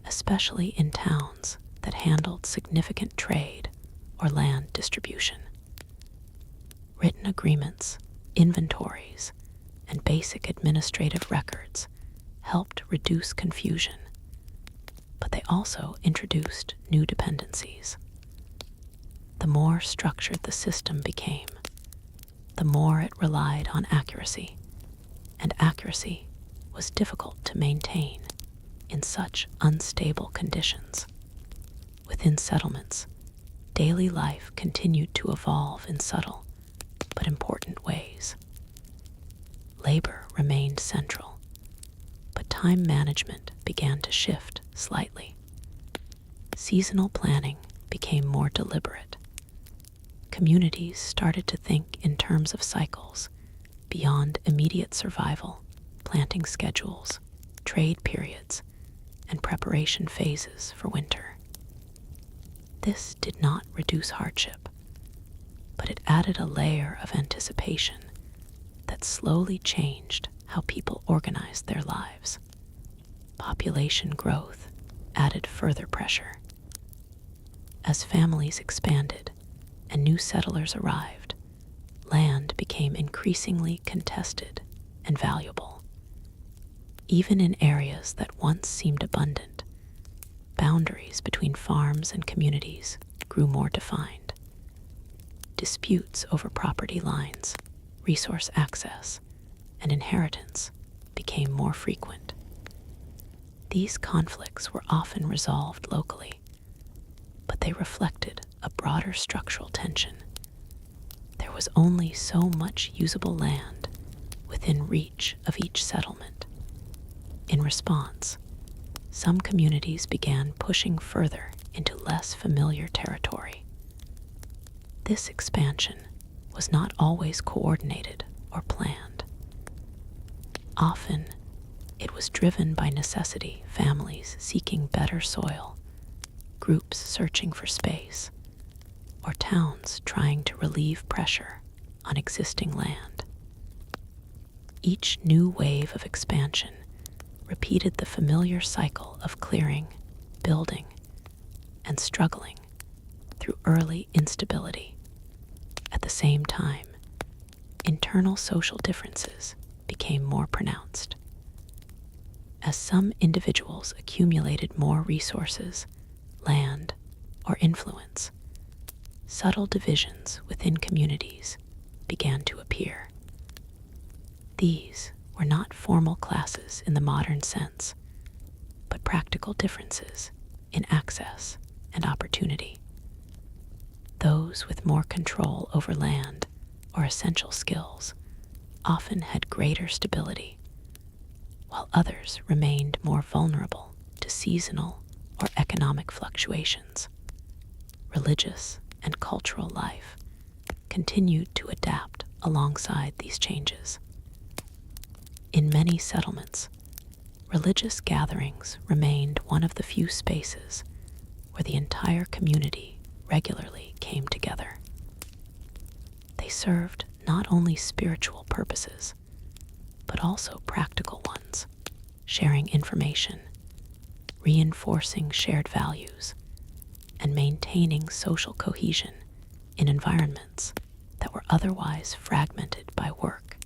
especially in towns that handled significant trade or land distribution. Written agreements, inventories, and basic administrative records helped reduce confusion, but they also introduced new dependencies. The more structured the system became, the more it relied on accuracy, and accuracy was difficult to maintain in such unstable conditions. Within settlements, daily life continued to evolve in subtle but important ways. Labor remained central, but time management began to shift slightly. Seasonal planning became more deliberate. Communities started to think in terms of cycles beyond immediate survival, planting schedules, trade periods, and preparation phases for winter. This did not reduce hardship, but it added a layer of anticipation that slowly changed how people organized their lives. Population growth added further pressure. As families expanded and new settlers arrived, land became increasingly contested and valuable. Even in areas that once seemed abundant, boundaries between farms and communities grew more defined. Disputes over property lines, resource access, and inheritance became more frequent. These conflicts were often resolved locally, but they reflected a broader structural tension. There was only so much usable land within reach of each settlement. In response, some communities began pushing further into less familiar territory. This expansion was not always coordinated or planned. Often, it was driven by necessity, families seeking better soil, groups searching for space, or towns trying to relieve pressure on existing land. Each new wave of expansion repeated the familiar cycle of clearing, building, and struggling through early instability. At the same time, internal social differences became more pronounced. As some individuals accumulated more resources, land, or influence, subtle divisions within communities began to appear. These were not formal classes in the modern sense, but practical differences in access and opportunity. Those with more control over land or essential skills often had greater stability, while others remained more vulnerable to seasonal or economic fluctuations. Religious and cultural life continued to adapt alongside these changes. In many settlements, religious gatherings remained one of the few spaces where the entire community regularly came together. They served not only spiritual purposes, but also practical ones, sharing information, reinforcing shared values, and maintaining social cohesion in environments that were otherwise fragmented by work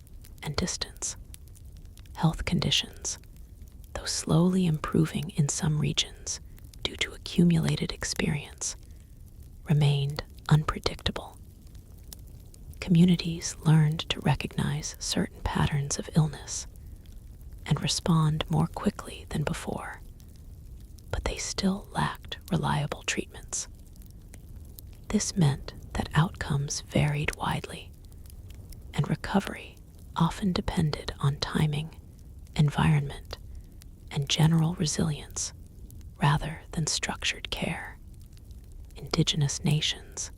and distance. Health conditions, though slowly improving in some regions due to accumulated experience, remained unpredictable. Communities learned to recognize certain patterns of illness and respond more quickly than before, but they still lacked reliable treatments. This meant that outcomes varied widely, and recovery often depended on timing, environment, and general resilience rather than structured care. Indigenous nations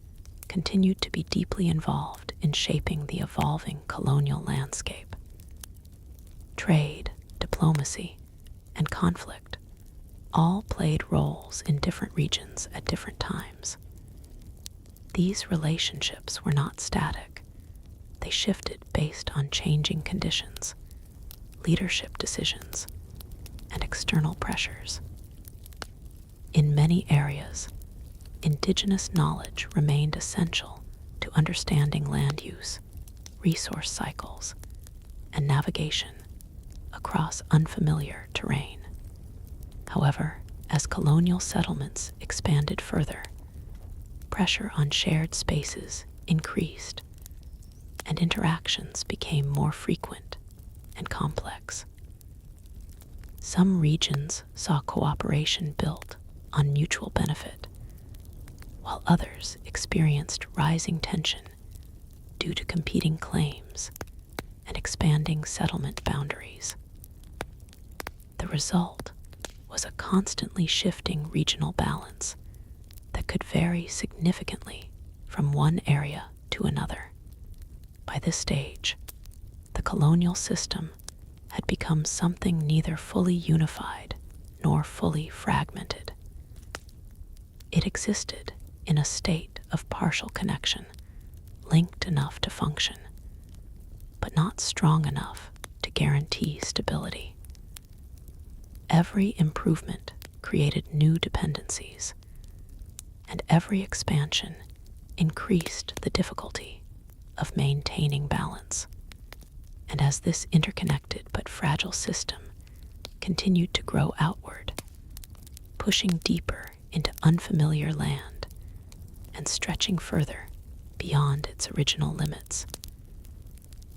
continued to be deeply involved in shaping the evolving colonial landscape. Trade, diplomacy, and conflict all played roles in different regions at different times. These relationships were not static. They shifted based on changing conditions, leadership decisions, and external pressures. In many areas, indigenous knowledge remained essential to understanding land use, resource cycles, and navigation across unfamiliar terrain. However, as colonial settlements expanded further, pressure on shared spaces increased, and interactions became more frequent and complex. Some regions saw cooperation built on mutual benefit, while others experienced rising tension due to competing claims and expanding settlement boundaries. The result was a constantly shifting regional balance that could vary significantly from one area to another. By this stage, the colonial system had become something neither fully unified nor fully fragmented. It existed in a state of partial connection, linked enough to function, but not strong enough to guarantee stability. Every improvement created new dependencies, and every expansion increased the difficulty of maintaining balance. And as this interconnected but fragile system continued to grow outward, pushing deeper into unfamiliar land and stretching further beyond its original limits,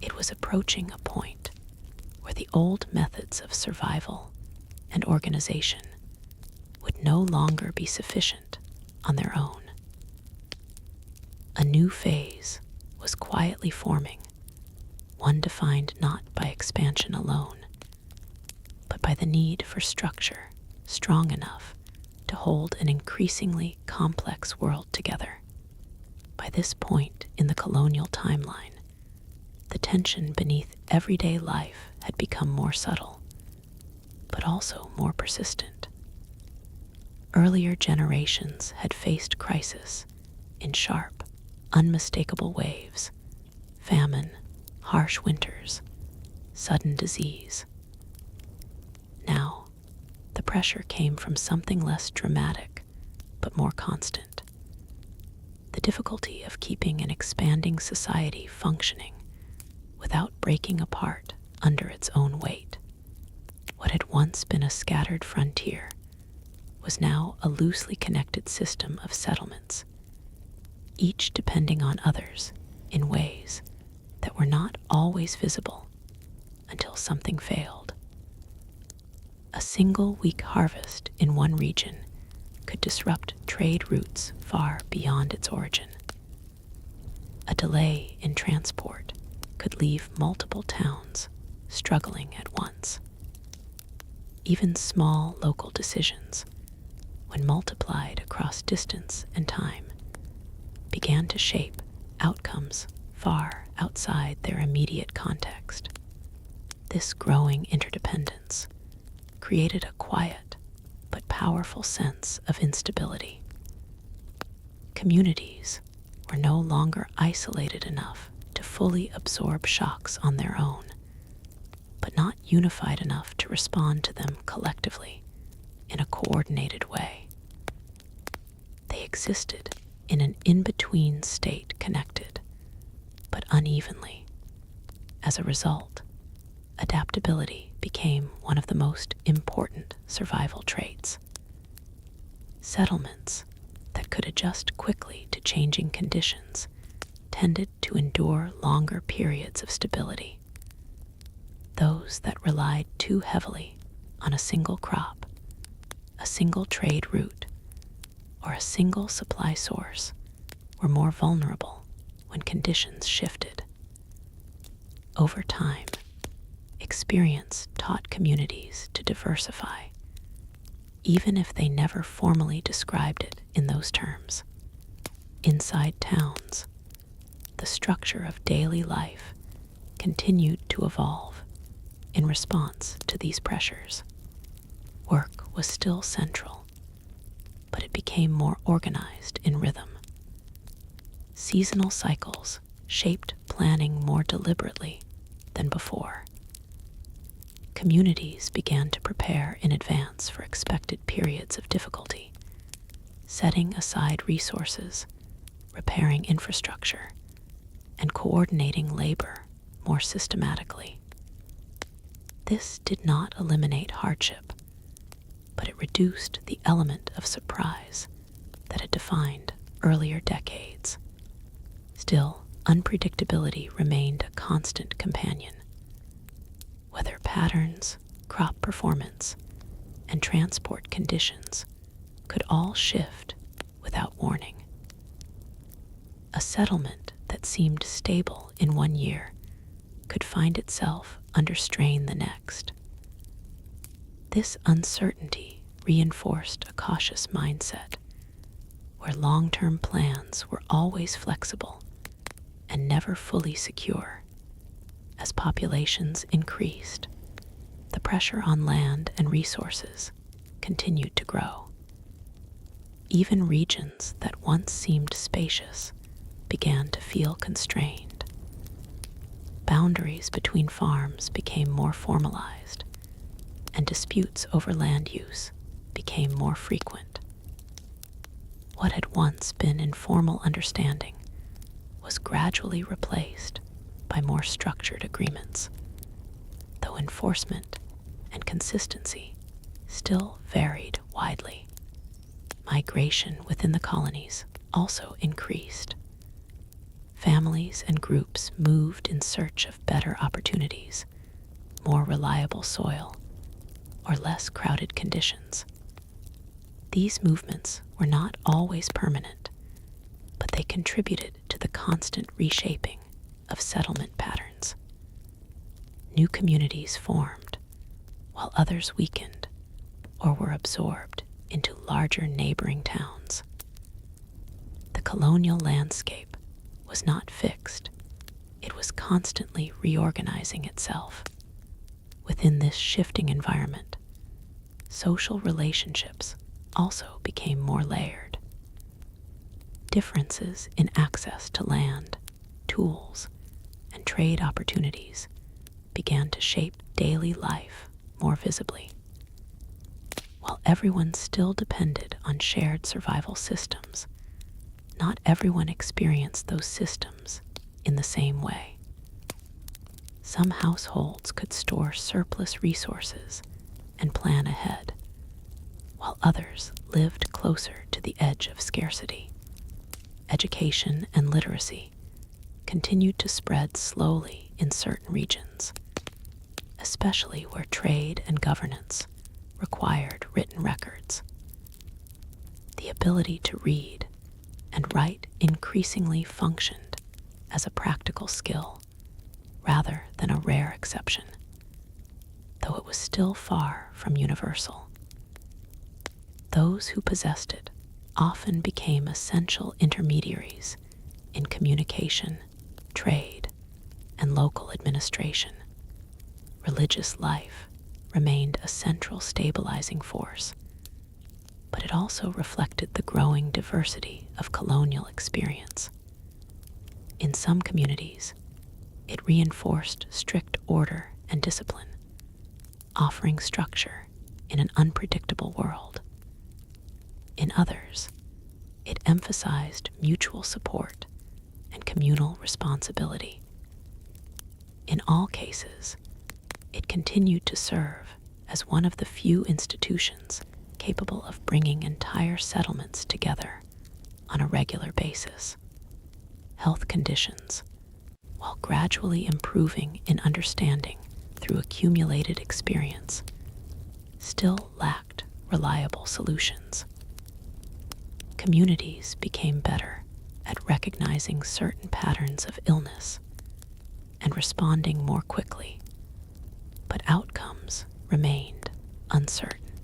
it was approaching a point where the old methods of survival and organization would no longer be sufficient on their own. A new phase was quietly forming, one defined not by expansion alone, but by the need for structure strong enough to hold an increasingly complex world together. By this point in the colonial timeline, the tension beneath everyday life had become more subtle, but also more persistent. Earlier generations had faced crisis in sharp, unmistakable waves: famine, harsh winters, sudden disease. Now, the pressure came from something less dramatic, but more constant: the difficulty of keeping an expanding society functioning without breaking apart under its own weight. What had once been a scattered frontier was now a loosely connected system of settlements, each depending on others in ways that were not always visible until something failed. A single weak harvest in one region could disrupt trade routes far beyond its origin. A delay in transport could leave multiple towns struggling at once. Even small local decisions, when multiplied across distance and time, began to shape outcomes far outside their immediate context. This growing interdependence created a quiet but powerful sense of instability. Communities were no longer isolated enough to fully absorb shocks on their own, but not unified enough to respond to them collectively in a coordinated way. They existed in an in-between state, connected, but unevenly. As a result, adaptability became one of the most important survival traits. Settlements that could adjust quickly to changing conditions tended to endure longer periods of stability. Those that relied too heavily on a single crop, a single trade route, or a single supply source were more vulnerable when conditions shifted. Over time, experience taught communities to diversify, even if they never formally described it in those terms. Inside towns, the structure of daily life continued to evolve in response to these pressures. Work was still central, but it became more organized in rhythm. Seasonal cycles shaped planning more deliberately than before. Communities began to prepare in advance for expected periods of difficulty, setting aside resources, repairing infrastructure, and coordinating labor more systematically. This did not eliminate hardship, but it reduced the element of surprise that had defined earlier decades. Still, unpredictability remained a constant companion. Weather patterns, crop performance, and transport conditions could all shift without warning. A settlement that seemed stable in one year could find itself under strain the next. This uncertainty reinforced a cautious mindset, where long-term plans were always flexible and never fully secure. As populations increased, the pressure on land and resources continued to grow. Even regions that once seemed spacious began to feel constrained. Boundaries between farms became more formalized, and disputes over land use became more frequent. What had once been informal understanding was gradually replaced by more structured agreements, though enforcement and consistency still varied widely. Migration within the colonies also increased. Families and groups moved in search of better opportunities, more reliable soil, or less crowded conditions. These movements were not always permanent, but they contributed to the constant reshaping of settlement patterns. New communities formed, while others weakened or were absorbed into larger neighboring towns. The colonial landscape was not fixed. It was constantly reorganizing itself. Within this shifting environment, social relationships also became more layered. Differences in access to land, tools, and trade opportunities began to shape daily life more visibly. While everyone still depended on shared survival systems, not everyone experienced those systems in the same way. Some households could store surplus resources and plan ahead, while others lived closer to the edge of scarcity. Education and literacy continued to spread slowly in certain regions, especially where trade and governance required written records. The ability to read and write increasingly functioned as a practical skill rather than a rare exception, though it was still far from universal. Those who possessed it often became essential intermediaries in communication, trade, and local administration. Religious life remained a central stabilizing force, but it also reflected the growing diversity of colonial experience. In some communities, it reinforced strict order and discipline, offering structure in an unpredictable world. In others, it emphasized mutual support and communal responsibility. In all cases, it continued to serve as one of the few institutions capable of bringing entire settlements together on a regular basis. Health conditions, while gradually improving in understanding through accumulated experience, still lacked reliable solutions. Communities became better at recognizing certain patterns of illness and responding more quickly, but outcomes remained uncertain.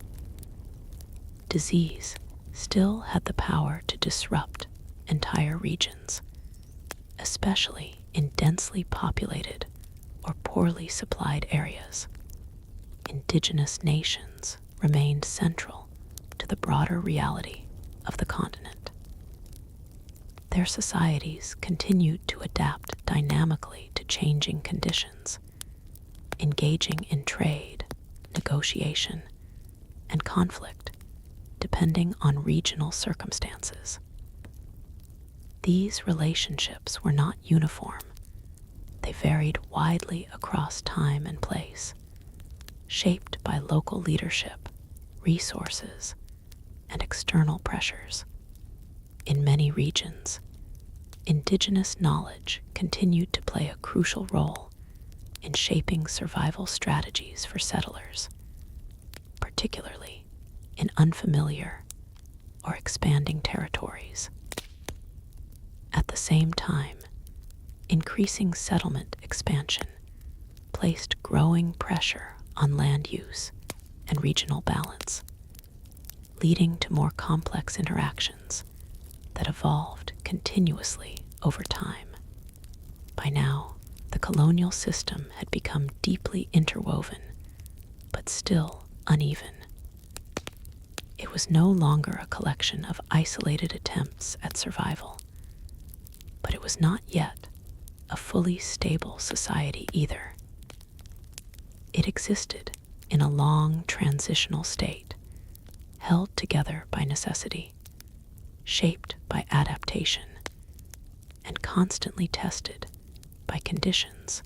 Disease still had the power to disrupt entire regions, especially in densely populated or poorly supplied areas. Indigenous nations remained central to the broader reality of the continent. Their societies continued to adapt dynamically to changing conditions, engaging in trade, negotiation, and conflict depending on regional circumstances. These relationships were not uniform. They varied widely across time and place, shaped by local leadership, resources, and external pressures. In many regions, indigenous knowledge continued to play a crucial role in shaping survival strategies for settlers, particularly in unfamiliar or expanding territories. At the same time, increasing settlement expansion placed growing pressure on land use and regional balance, leading to more complex interactions that evolved continuously over time. By now, the colonial system had become deeply interwoven, but still uneven. It was no longer a collection of isolated attempts at survival, but it was not yet a fully stable society either. It existed in a long transitional state, held together by necessity, shaped by adaptation, and constantly tested by conditions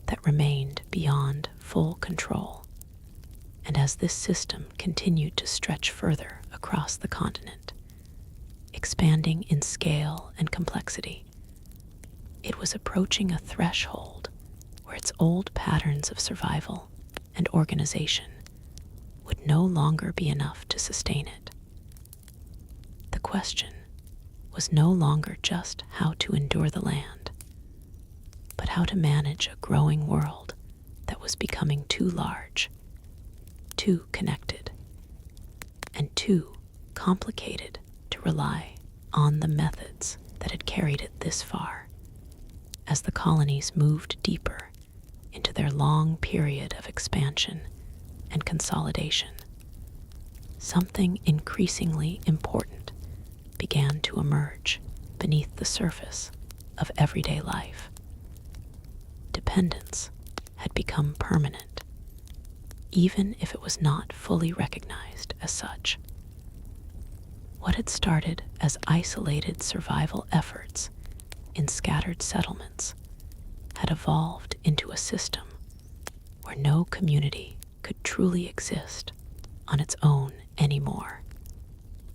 that remained beyond full control. And as this system continued to stretch further across the continent, expanding in scale and complexity, it was approaching a threshold where its old patterns of survival and organization would no longer be enough to sustain it. The question was no longer just how to endure the land, but how to manage a growing world that was becoming too large, too connected, and too complicated to rely on the methods that had carried it this far. As the colonies moved deeper into their long period of expansion and consolidation, something increasingly important began to emerge beneath the surface of everyday life. Dependence had become permanent, even if it was not fully recognized as such. What had started as isolated survival efforts in scattered settlements had evolved into a system where no community could truly exist on its own anymore.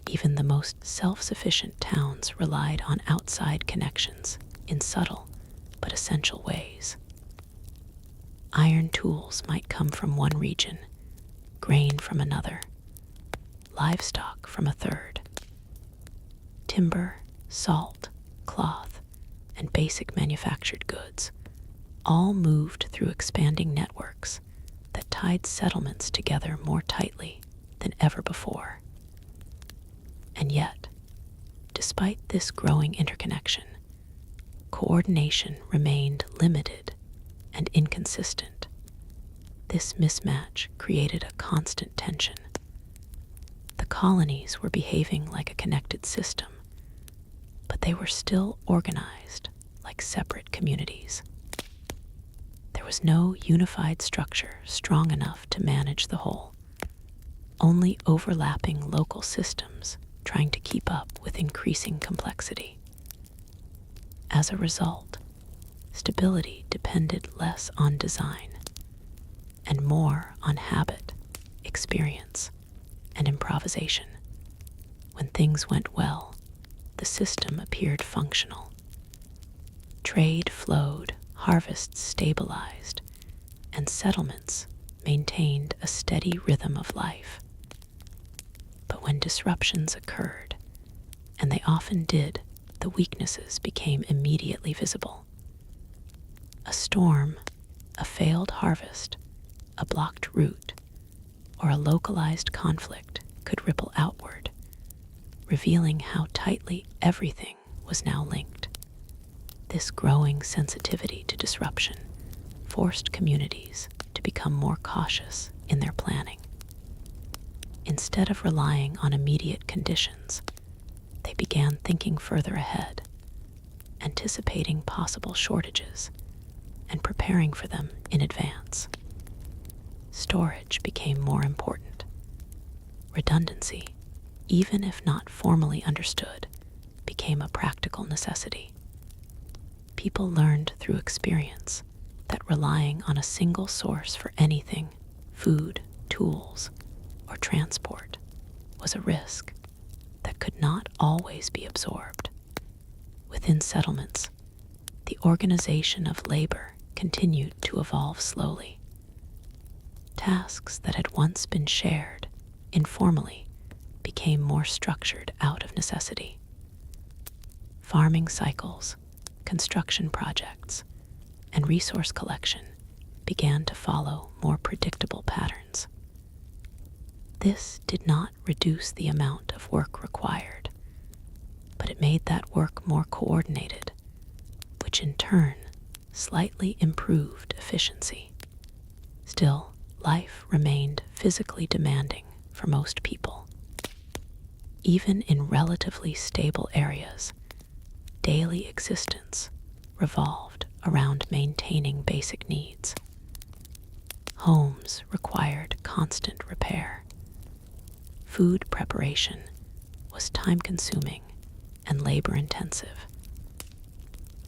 Even the most self-sufficient towns relied on outside connections in subtle but essential ways. Iron tools might come from one region, grain from another, livestock from a third. Timber, salt, cloth, and basic manufactured goods all moved through expanding networks that tied settlements together more tightly than ever before. And yet, despite this growing interconnection, coordination remained limited and inconsistent. This mismatch created a constant tension. The colonies were behaving like a connected system, but they were still organized like separate communities. There was no unified structure strong enough to manage the whole, only overlapping local systems trying to keep up with increasing complexity. As a result, stability depended less on design and more on habit, experience, and improvisation. When things went well, the system appeared functional. Trade flowed, harvests stabilized, and settlements maintained a steady rhythm of life. But when disruptions occurred and they often did, the weaknesses became immediately visible. A storm, a failed harvest, a blocked route, or a localized conflict could ripple outward, revealing how tightly everything was now linked. This growing sensitivity to disruption forced communities to become more cautious in their planning. Instead of relying on immediate conditions, they began thinking further ahead, anticipating possible shortages and preparing for them in advance. Storage became more important. Redundancy, even if not formally understood, became a practical necessity. People learned through experience that relying on a single source for anything, food, tools, or transport, was a risk that could not always be absorbed. Within settlements, the organization of labor continued to evolve slowly. Tasks that had once been shared informally became more structured out of necessity. Farming cycles, construction projects, and resource collection began to follow more predictable patterns. This did not reduce the amount of work required, but it made that work more coordinated, which in turn slightly improved efficiency. Still, life remained physically demanding for most people. Even in relatively stable areas, daily existence revolved around maintaining basic needs. Homes required constant repair. Food preparation was time-consuming and labor-intensive.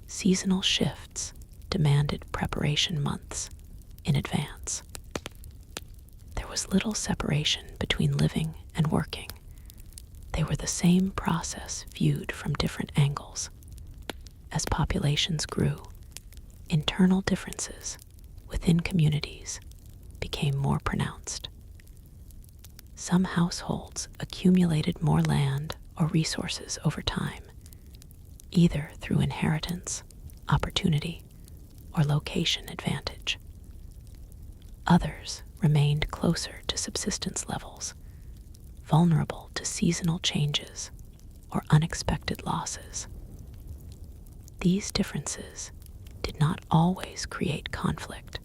Seasonal shifts demanded preparation months in advance. There was little separation between living and working. They were the same process viewed from different angles. As populations grew, internal differences within communities became more pronounced. Some households accumulated more land or resources over time, either through inheritance, opportunity, or location advantage. Others remained closer to subsistence levels, vulnerable to seasonal changes or unexpected losses. These differences did not always create conflict,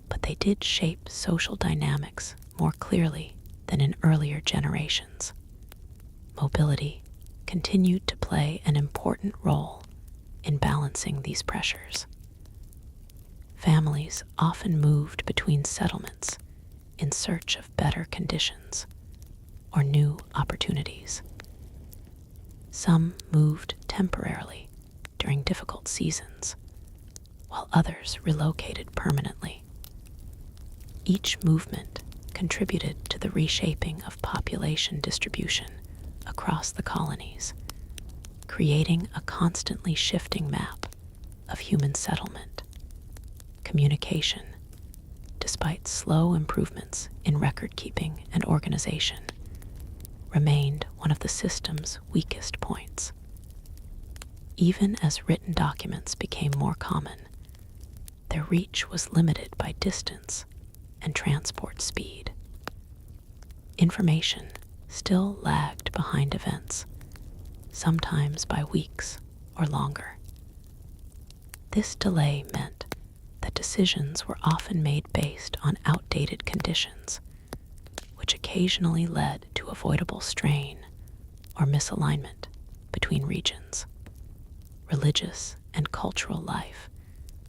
but they did shape social dynamics more clearly than in earlier generations. Mobility continued to play an important role in balancing these pressures. Families often moved between settlements in search of better conditions or new opportunities. Some moved temporarily during difficult seasons, while others relocated permanently. Each movement contributed to the reshaping of population distribution across the colonies, creating a constantly shifting map of human settlement. Communication, despite slow improvements in record-keeping and organization, remained one of the system's weakest points. Even as written documents became more common, their reach was limited by distance and transport speed. Information still lagged behind events, sometimes by weeks or longer. This delay meant that decisions were often made based on outdated conditions, which occasionally led to avoidable strain or misalignment between regions. Religious and cultural life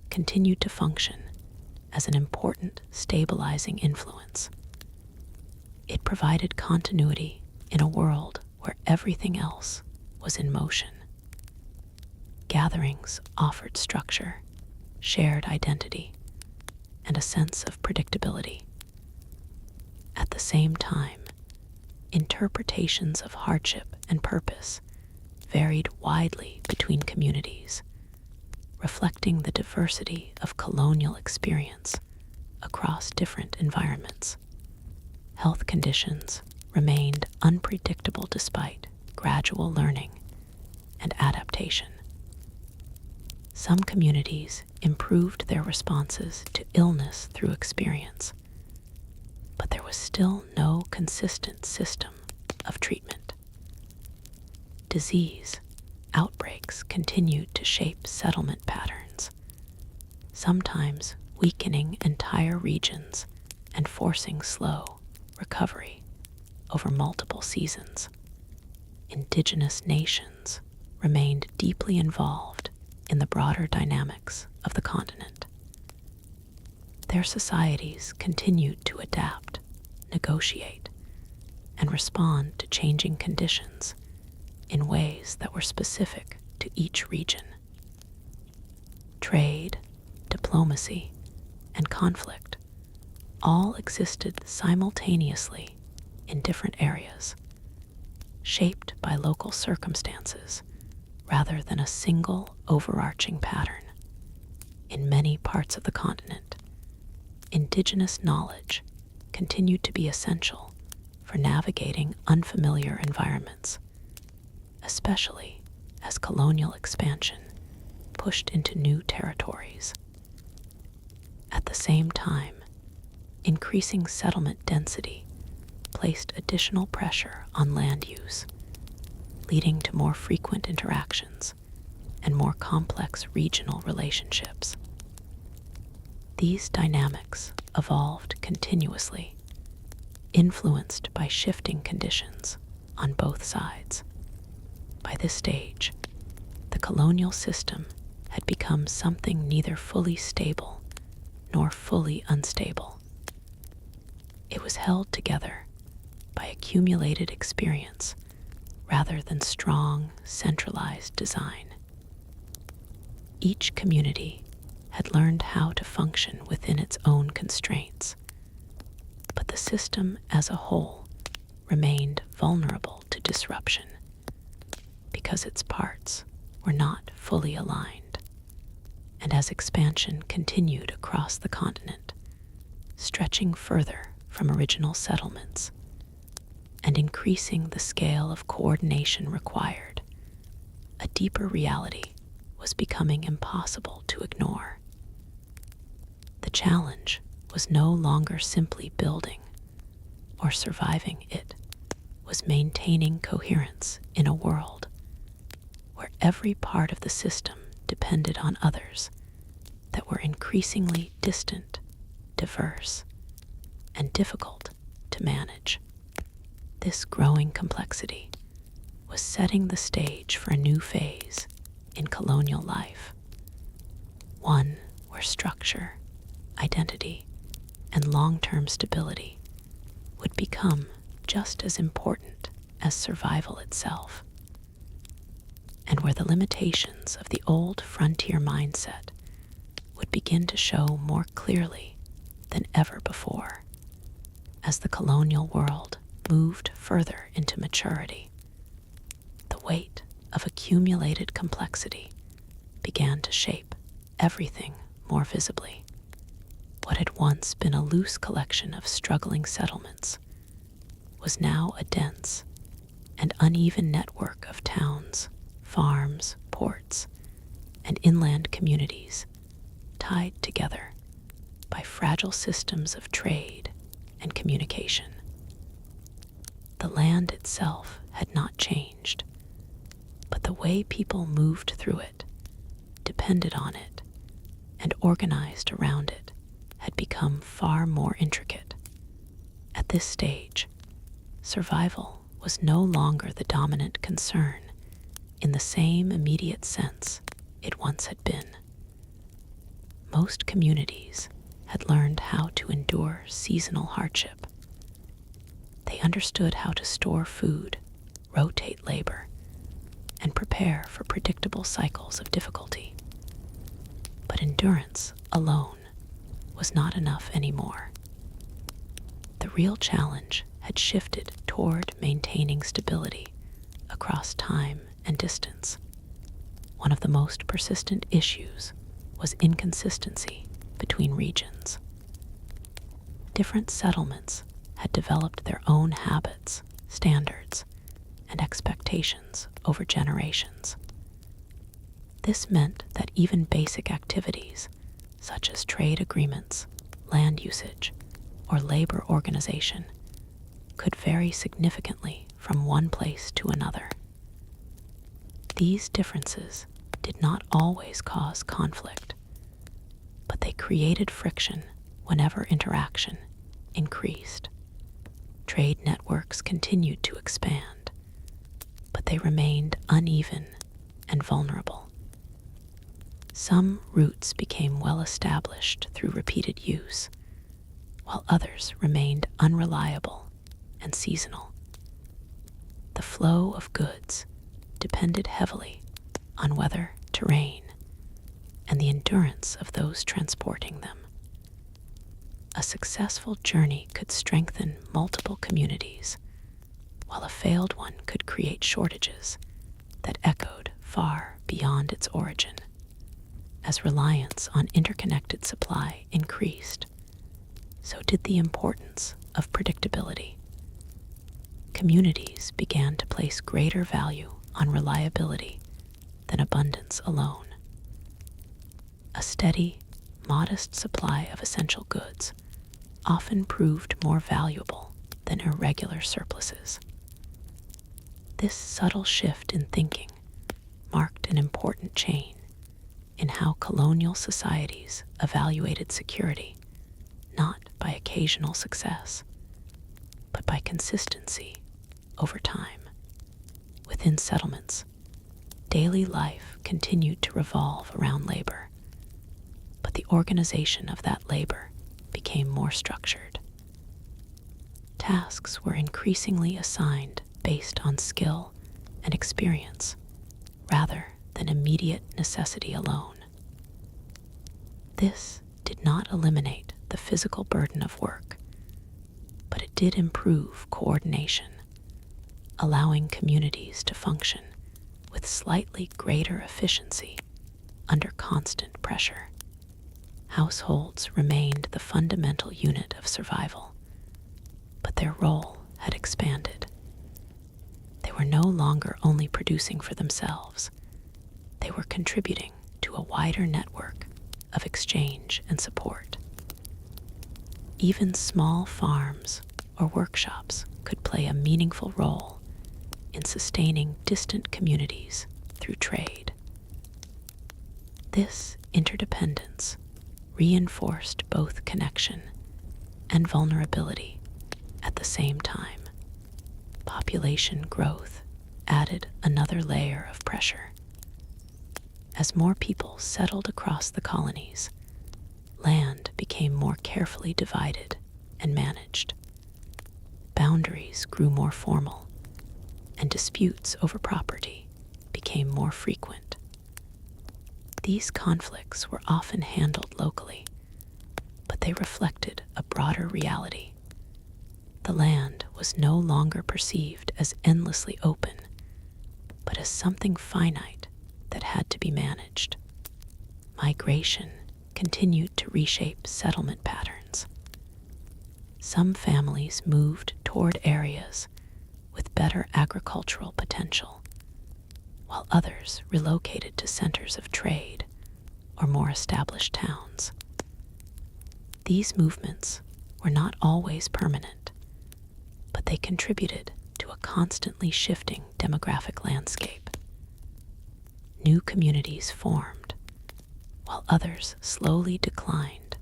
continued to function as an important stabilizing influence. It provided continuity in a world where everything else was in motion. Gatherings offered structure, shared identity, and a sense of predictability. At the same time, interpretations of hardship and purpose varied widely between communities, reflecting the diversity of colonial experience across different environments. Health conditions remained unpredictable despite gradual learning and adaptation. Some communities improved their responses to illness through experience, but there was still no consistent system of treatment. Disease outbreaks continued to shape settlement patterns, sometimes weakening entire regions and forcing slow recovery over multiple seasons. Indigenous nations remained deeply involved in the broader dynamics of the continent. Their societies continued to adapt, negotiate, and respond to changing conditions in ways that were specific to each region. Trade, diplomacy, and conflict all existed simultaneously in different areas, shaped by local circumstances rather than a single overarching pattern. In many parts of the continent, indigenous knowledge continued to be essential for navigating unfamiliar environments, especially as colonial expansion pushed into new territories. At the same time, increasing settlement density placed additional pressure on land use, leading to more frequent interactions and more complex regional relationships. These dynamics evolved continuously, influenced by shifting conditions on both sides. By this stage, the colonial system had become something neither fully stable nor fully unstable. It was held together by accumulated experience rather than strong, centralized design. Each community had learned how to function within its own constraints, but the system as a whole remained vulnerable to disruption because its parts were not fully aligned. And as expansion continued across the continent, stretching further from original settlements and increasing the scale of coordination required, a deeper reality was becoming impossible to ignore. The challenge was no longer simply building or surviving, it was maintaining coherence in a world where every part of the system depended on others that were increasingly distant, diverse, and difficult to manage. This growing complexity was setting the stage for a new phase in colonial life, one where structure, identity, and long-term stability would become just as important as survival itself, and where the limitations of the old frontier mindset would begin to show more clearly than ever before as the colonial world moved further into maturity. The weight of accumulated complexity began to shape everything more visibly. What had once been a loose collection of struggling settlements was now a dense and uneven network of towns, farms, ports, and inland communities tied together by fragile systems of trade and communication. The land itself had not changed, but the way people moved through it, depended on it, and organized around it had become far more intricate. At this stage, survival was no longer the dominant concern in the same immediate sense it once had been. Most communities had learned how to endure seasonal hardship. They understood how to store food, rotate labor, and prepare for predictable cycles of difficulty. But endurance alone was not enough anymore. The real challenge had shifted toward maintaining stability across time and distance. One of the most persistent issues was inconsistency between regions. Different settlements had developed their own habits, standards, and expectations over generations. This meant that even basic activities, such as trade agreements, land usage, or labor organization, could vary significantly from one place to another. These differences did not always cause conflict, but they created friction whenever interaction increased. Trade networks continued to expand, but they remained uneven and vulnerable. Some routes became well established through repeated use, while others remained unreliable and seasonal. The flow of goods depended heavily on weather, terrain, and the endurance of those transporting them. A successful journey could strengthen multiple communities, while a failed one could create shortages that echoed far beyond its origin. As reliance on interconnected supply increased, so did the importance of predictability. Communities began to place greater value on reliability than abundance alone. A steady, modest supply of essential goods often proved more valuable than irregular surpluses. This subtle shift in thinking marked an important change in how colonial societies evaluated security, not by occasional success, but by consistency over time. Within settlements, daily life continued to revolve around labor, but the organization of that labor became more structured. Tasks were increasingly assigned based on skill and experience rather than immediate necessity alone. This did not eliminate the physical burden of work, but it did improve coordination, allowing communities to function with slightly greater efficiency under constant pressure. Households remained the fundamental unit of survival, but their role had expanded. They were no longer only producing for themselves, they were contributing to a wider network of exchange and support. Even small farms or workshops could play a meaningful role in sustaining distant communities through trade. This interdependence reinforced both connection and vulnerability at the same time. Population growth added another layer of pressure. As more people settled across the colonies, land became more carefully divided and managed. Boundaries grew more formal, and disputes over property became more frequent. These conflicts were often handled locally, but they reflected a broader reality. The land was no longer perceived as endlessly open, but as something finite that had to be managed. Migration continued to reshape settlement patterns. Some families moved toward areas with better agricultural potential, while others relocated to centers of trade or more established towns. These movements were not always permanent, but they contributed to a constantly shifting demographic landscape. New communities formed, while others slowly declined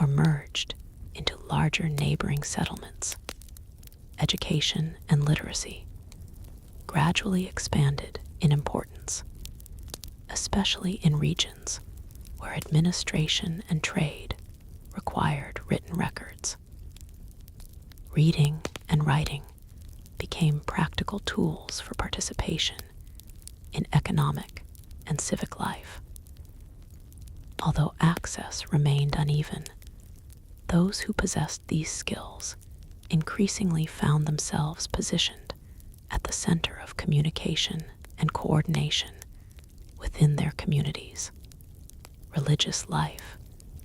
or merged into larger neighboring settlements. Education and literacy gradually expanded in importance, especially in regions where administration and trade required written records. Reading and writing became practical tools for participation in economic and civic life. Although access remained uneven, those who possessed these skills increasingly found themselves positioned at the center of communication and coordination within their communities. Religious life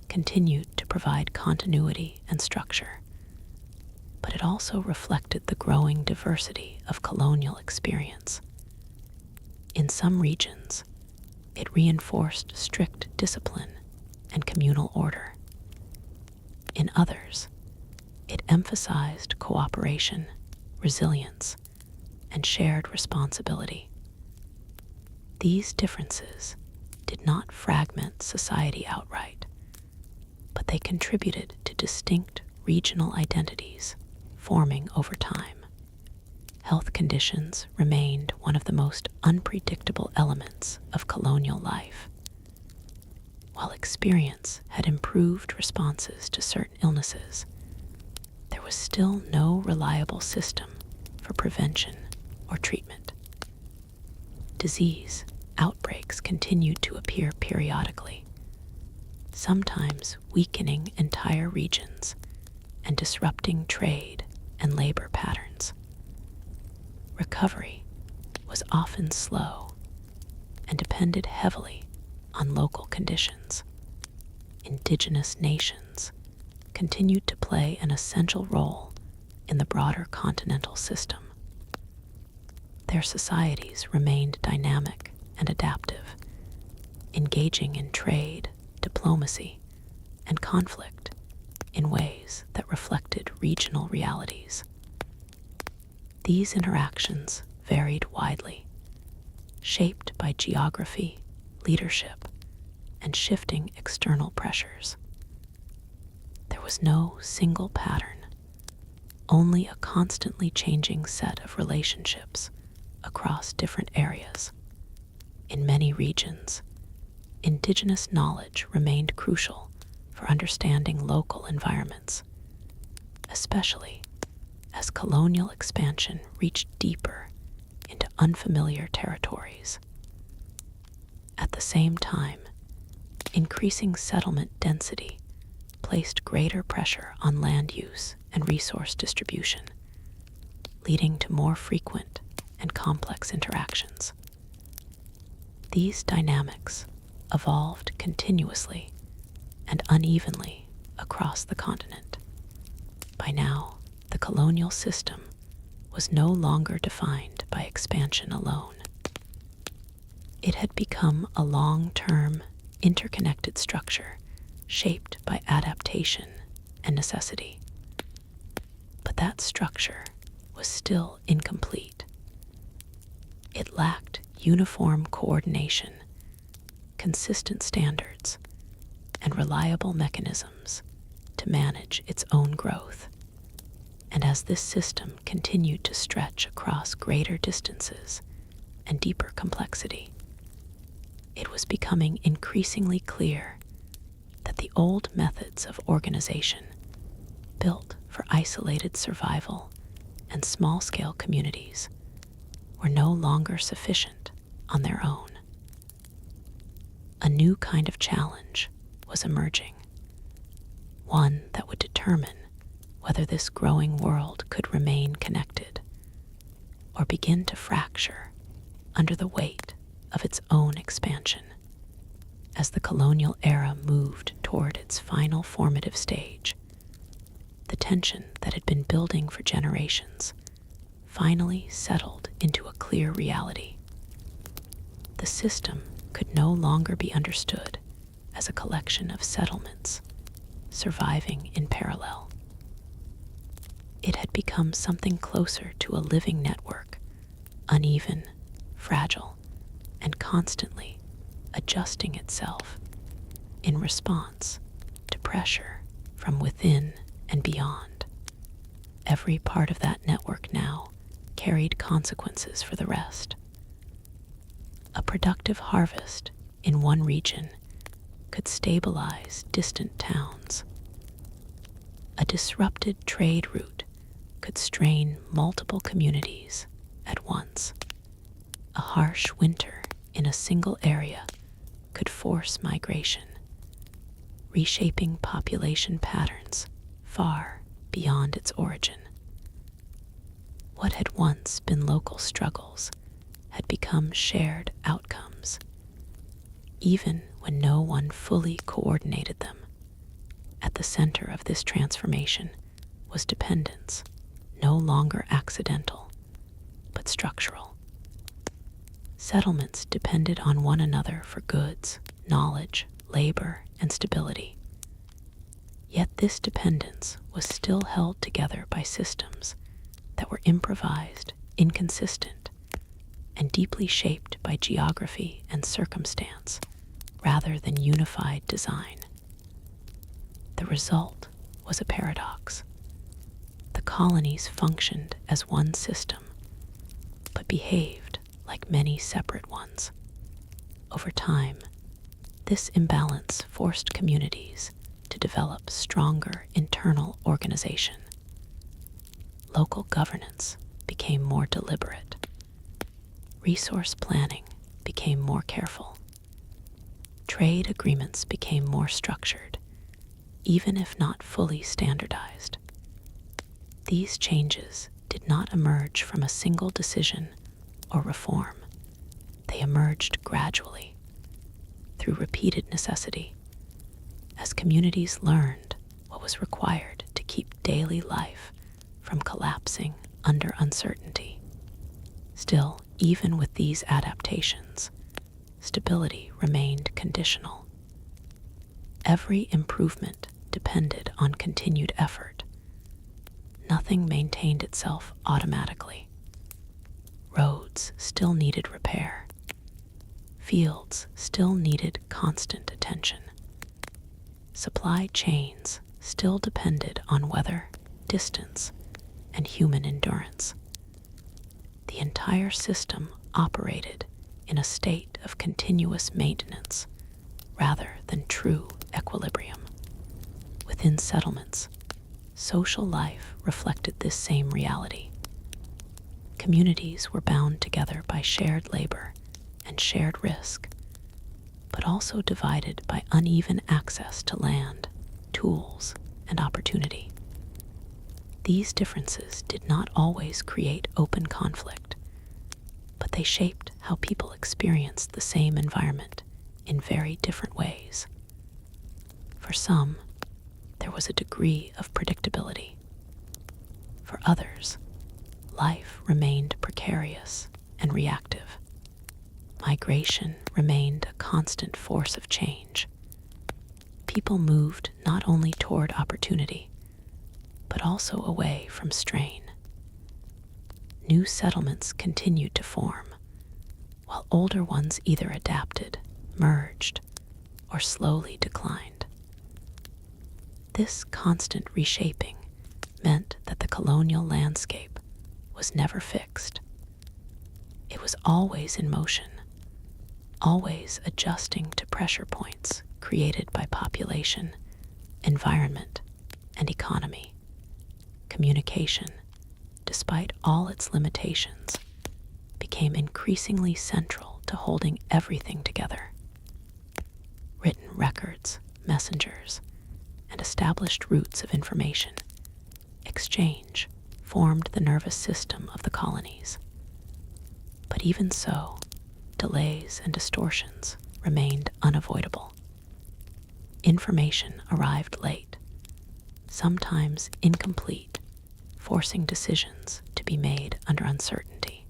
continued to provide continuity and structure. but it also reflected the growing diversity of colonial experience. In some regions, it reinforced strict discipline and communal order. In others, it emphasized cooperation, resilience, and shared responsibility. These differences did not fragment society outright, but they contributed to distinct regional identities forming over time. Health conditions remained one of the most unpredictable elements of colonial life. While experience had improved responses to certain illnesses, there was still no reliable system for prevention or treatment. Disease outbreaks continued to appear periodically, sometimes weakening entire regions and disrupting trade and labor patterns. Recovery was often slow and depended heavily on local conditions. Indigenous nations continued to play an essential role in the broader continental system. Their societies remained dynamic and adaptive, engaging in trade, diplomacy, and conflict in ways that reflected regional realities. These interactions varied widely, shaped by geography, leadership, and shifting external pressures. There was no single pattern, only a constantly changing set of relationships across different areas. In many regions, indigenous knowledge remained crucial for understanding local environments, especially as colonial expansion reached deeper into unfamiliar territories. At the same time, increasing settlement density placed greater pressure on land use and resource distribution, leading to more frequent and complex interactions. These dynamics evolved continuously and unevenly across the continent. By now, the colonial system was no longer defined by expansion alone. It had become a long-term, interconnected structure shaped by adaptation and necessity. But that structure was still incomplete. It lacked uniform coordination, consistent standards, and reliable mechanisms to manage its own growth. And as this system continued to stretch across greater distances and deeper complexity, it was becoming increasingly clear that the old methods of organization, built for isolated survival and small-scale communities, were no longer sufficient on their own. A new kind of challenge was emerging, one that would determine whether this growing world could remain connected or begin to fracture under the weight of its own expansion. As the colonial era moved toward its final formative stage, the tension that had been building for generations finally settled into a clear reality. The system could no longer be understood as a collection of settlements surviving in parallel. It had become something closer to a living network, uneven, fragile, and constantly adjusting itself in response to pressure from within and beyond. Every part of that network now carried consequences for the rest. A productive harvest in one region could stabilize distant towns. A disrupted trade route could strain multiple communities at once. A harsh winter in a single area could force migration, reshaping population patterns far beyond its origin. What had once been local struggles had become shared outcomes, even when no one fully coordinated them. At the center of this transformation was dependence, no longer accidental, but structural. Settlements depended on one another for goods, knowledge, labor, and stability. Yet this dependence was still held together by systems that were improvised, inconsistent, and deeply shaped by geography and circumstance rather than unified design. The result was a paradox. The colonies functioned as one system, but behaved like many separate ones. Over time, this imbalance forced communities to develop stronger internal organization. Local governance became more deliberate. Resource planning became more careful. Trade agreements became more structured, even if not fully standardized. These changes did not emerge from a single decision or reform. They emerged gradually, through repeated necessity, as communities learned what was required to keep daily life from collapsing under uncertainty. Still, even with these adaptations, stability remained conditional. Every improvement depended on continued effort. Nothing maintained itself automatically. Roads still needed repair. Fields still needed constant attention. Supply chains still depended on weather, distance, and human endurance. The entire system operated in a state of continuous maintenance rather than true equilibrium. Within settlements, social life reflected this same reality. Communities were bound together by shared labor and shared risk, but also divided by uneven access to land, tools, and opportunity. These differences did not always create open conflict, but they shaped how people experienced the same environment in very different ways. For some, there was a degree of predictability. For others, life remained precarious and reactive. Migration remained a constant force of change. People moved not only toward opportunity, but also away from strain. New settlements continued to form, while older ones either adapted, merged, or slowly declined. This constant reshaping meant that the colonial landscape was never fixed. It was always in motion, always adjusting to pressure points created by population, environment, and economy. Communication, despite all its limitations, became increasingly central to holding everything together. Written records, messengers, and established routes of information exchange formed the nervous system of the colonies. But even so, delays and distortions remained unavoidable. Information arrived late, sometimes incomplete, forcing decisions to be made under uncertainty.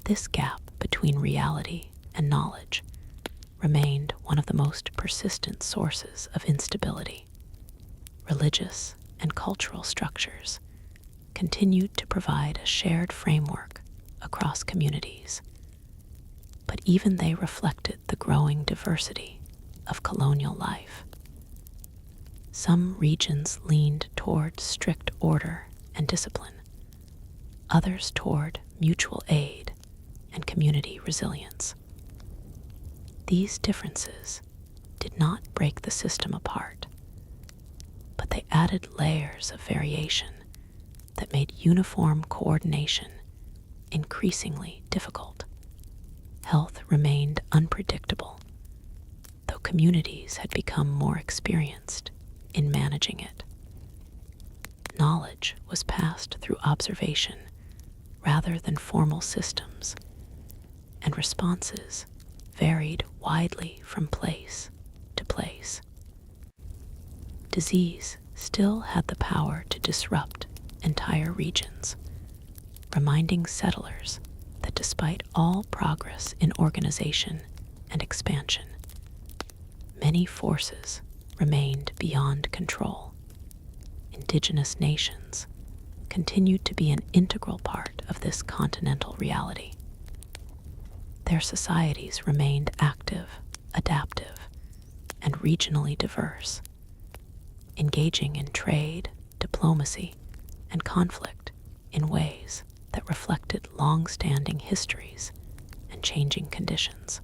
This gap between reality and knowledge remained one of the most persistent sources of instability. Religious and cultural structures continued to provide a shared framework across communities, but even they reflected the growing diversity of colonial life. Some regions leaned toward strict order and discipline, others toward mutual aid and community resilience. These differences did not break the system apart, but they added layers of variation that made uniform coordination increasingly difficult. Health remained unpredictable, though communities had become more experienced in managing it. Knowledge was passed through observation rather than formal systems, and responses varied widely from place to place. Disease still had the power to disrupt entire regions, reminding settlers that despite all progress in organization and expansion, many forces remained beyond control. Indigenous nations continued to be an integral part of this continental reality. Their societies remained active, adaptive, and regionally diverse, engaging in trade, diplomacy, and conflict in ways that reflected long-standing histories and changing conditions.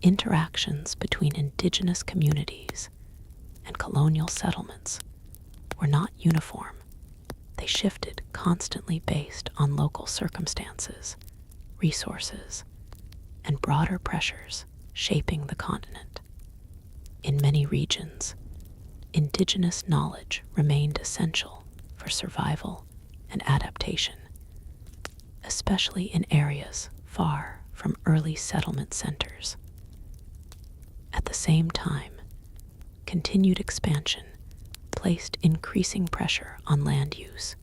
Interactions between indigenous communities and colonial settlements were not uniform. They shifted constantly based on local circumstances, resources, and broader pressures shaping the continent. In many regions, indigenous knowledge remained essential for survival and adaptation, especially in areas far from early settlement centers. At the same time, continued expansion placed increasing pressure on land use,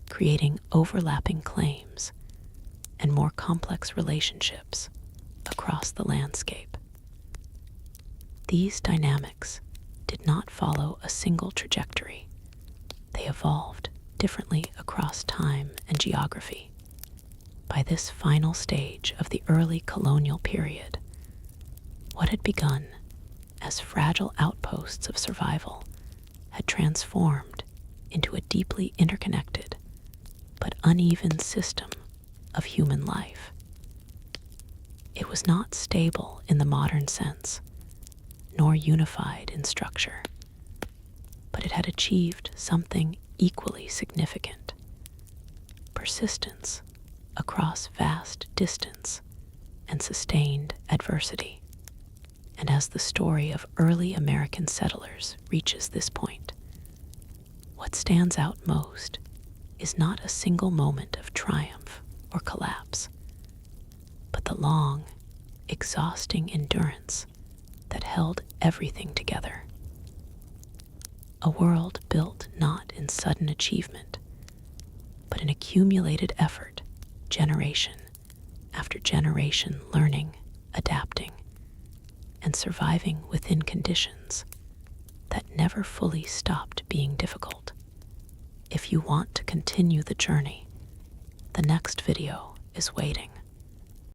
creating overlapping claims and more complex relationships across the landscape. These dynamics did not follow a single trajectory. They evolved differently across time and geography. By this final stage of the early colonial period, what had begun as fragile outposts of survival had transformed into a deeply interconnected but uneven system of human life. It was not stable in the modern sense, nor unified in structure, but it had achieved something equally significant: persistence across vast distance and sustained adversity. And as the story of early American settlers reaches this point, what stands out most is not a single moment of triumph or collapse, but the long, exhausting endurance that held everything together. A world built not in sudden achievement, but in accumulated effort, generation after generation, learning, adapting, and surviving within conditions that never fully stopped being difficult. If you want to continue the journey, the next video is waiting.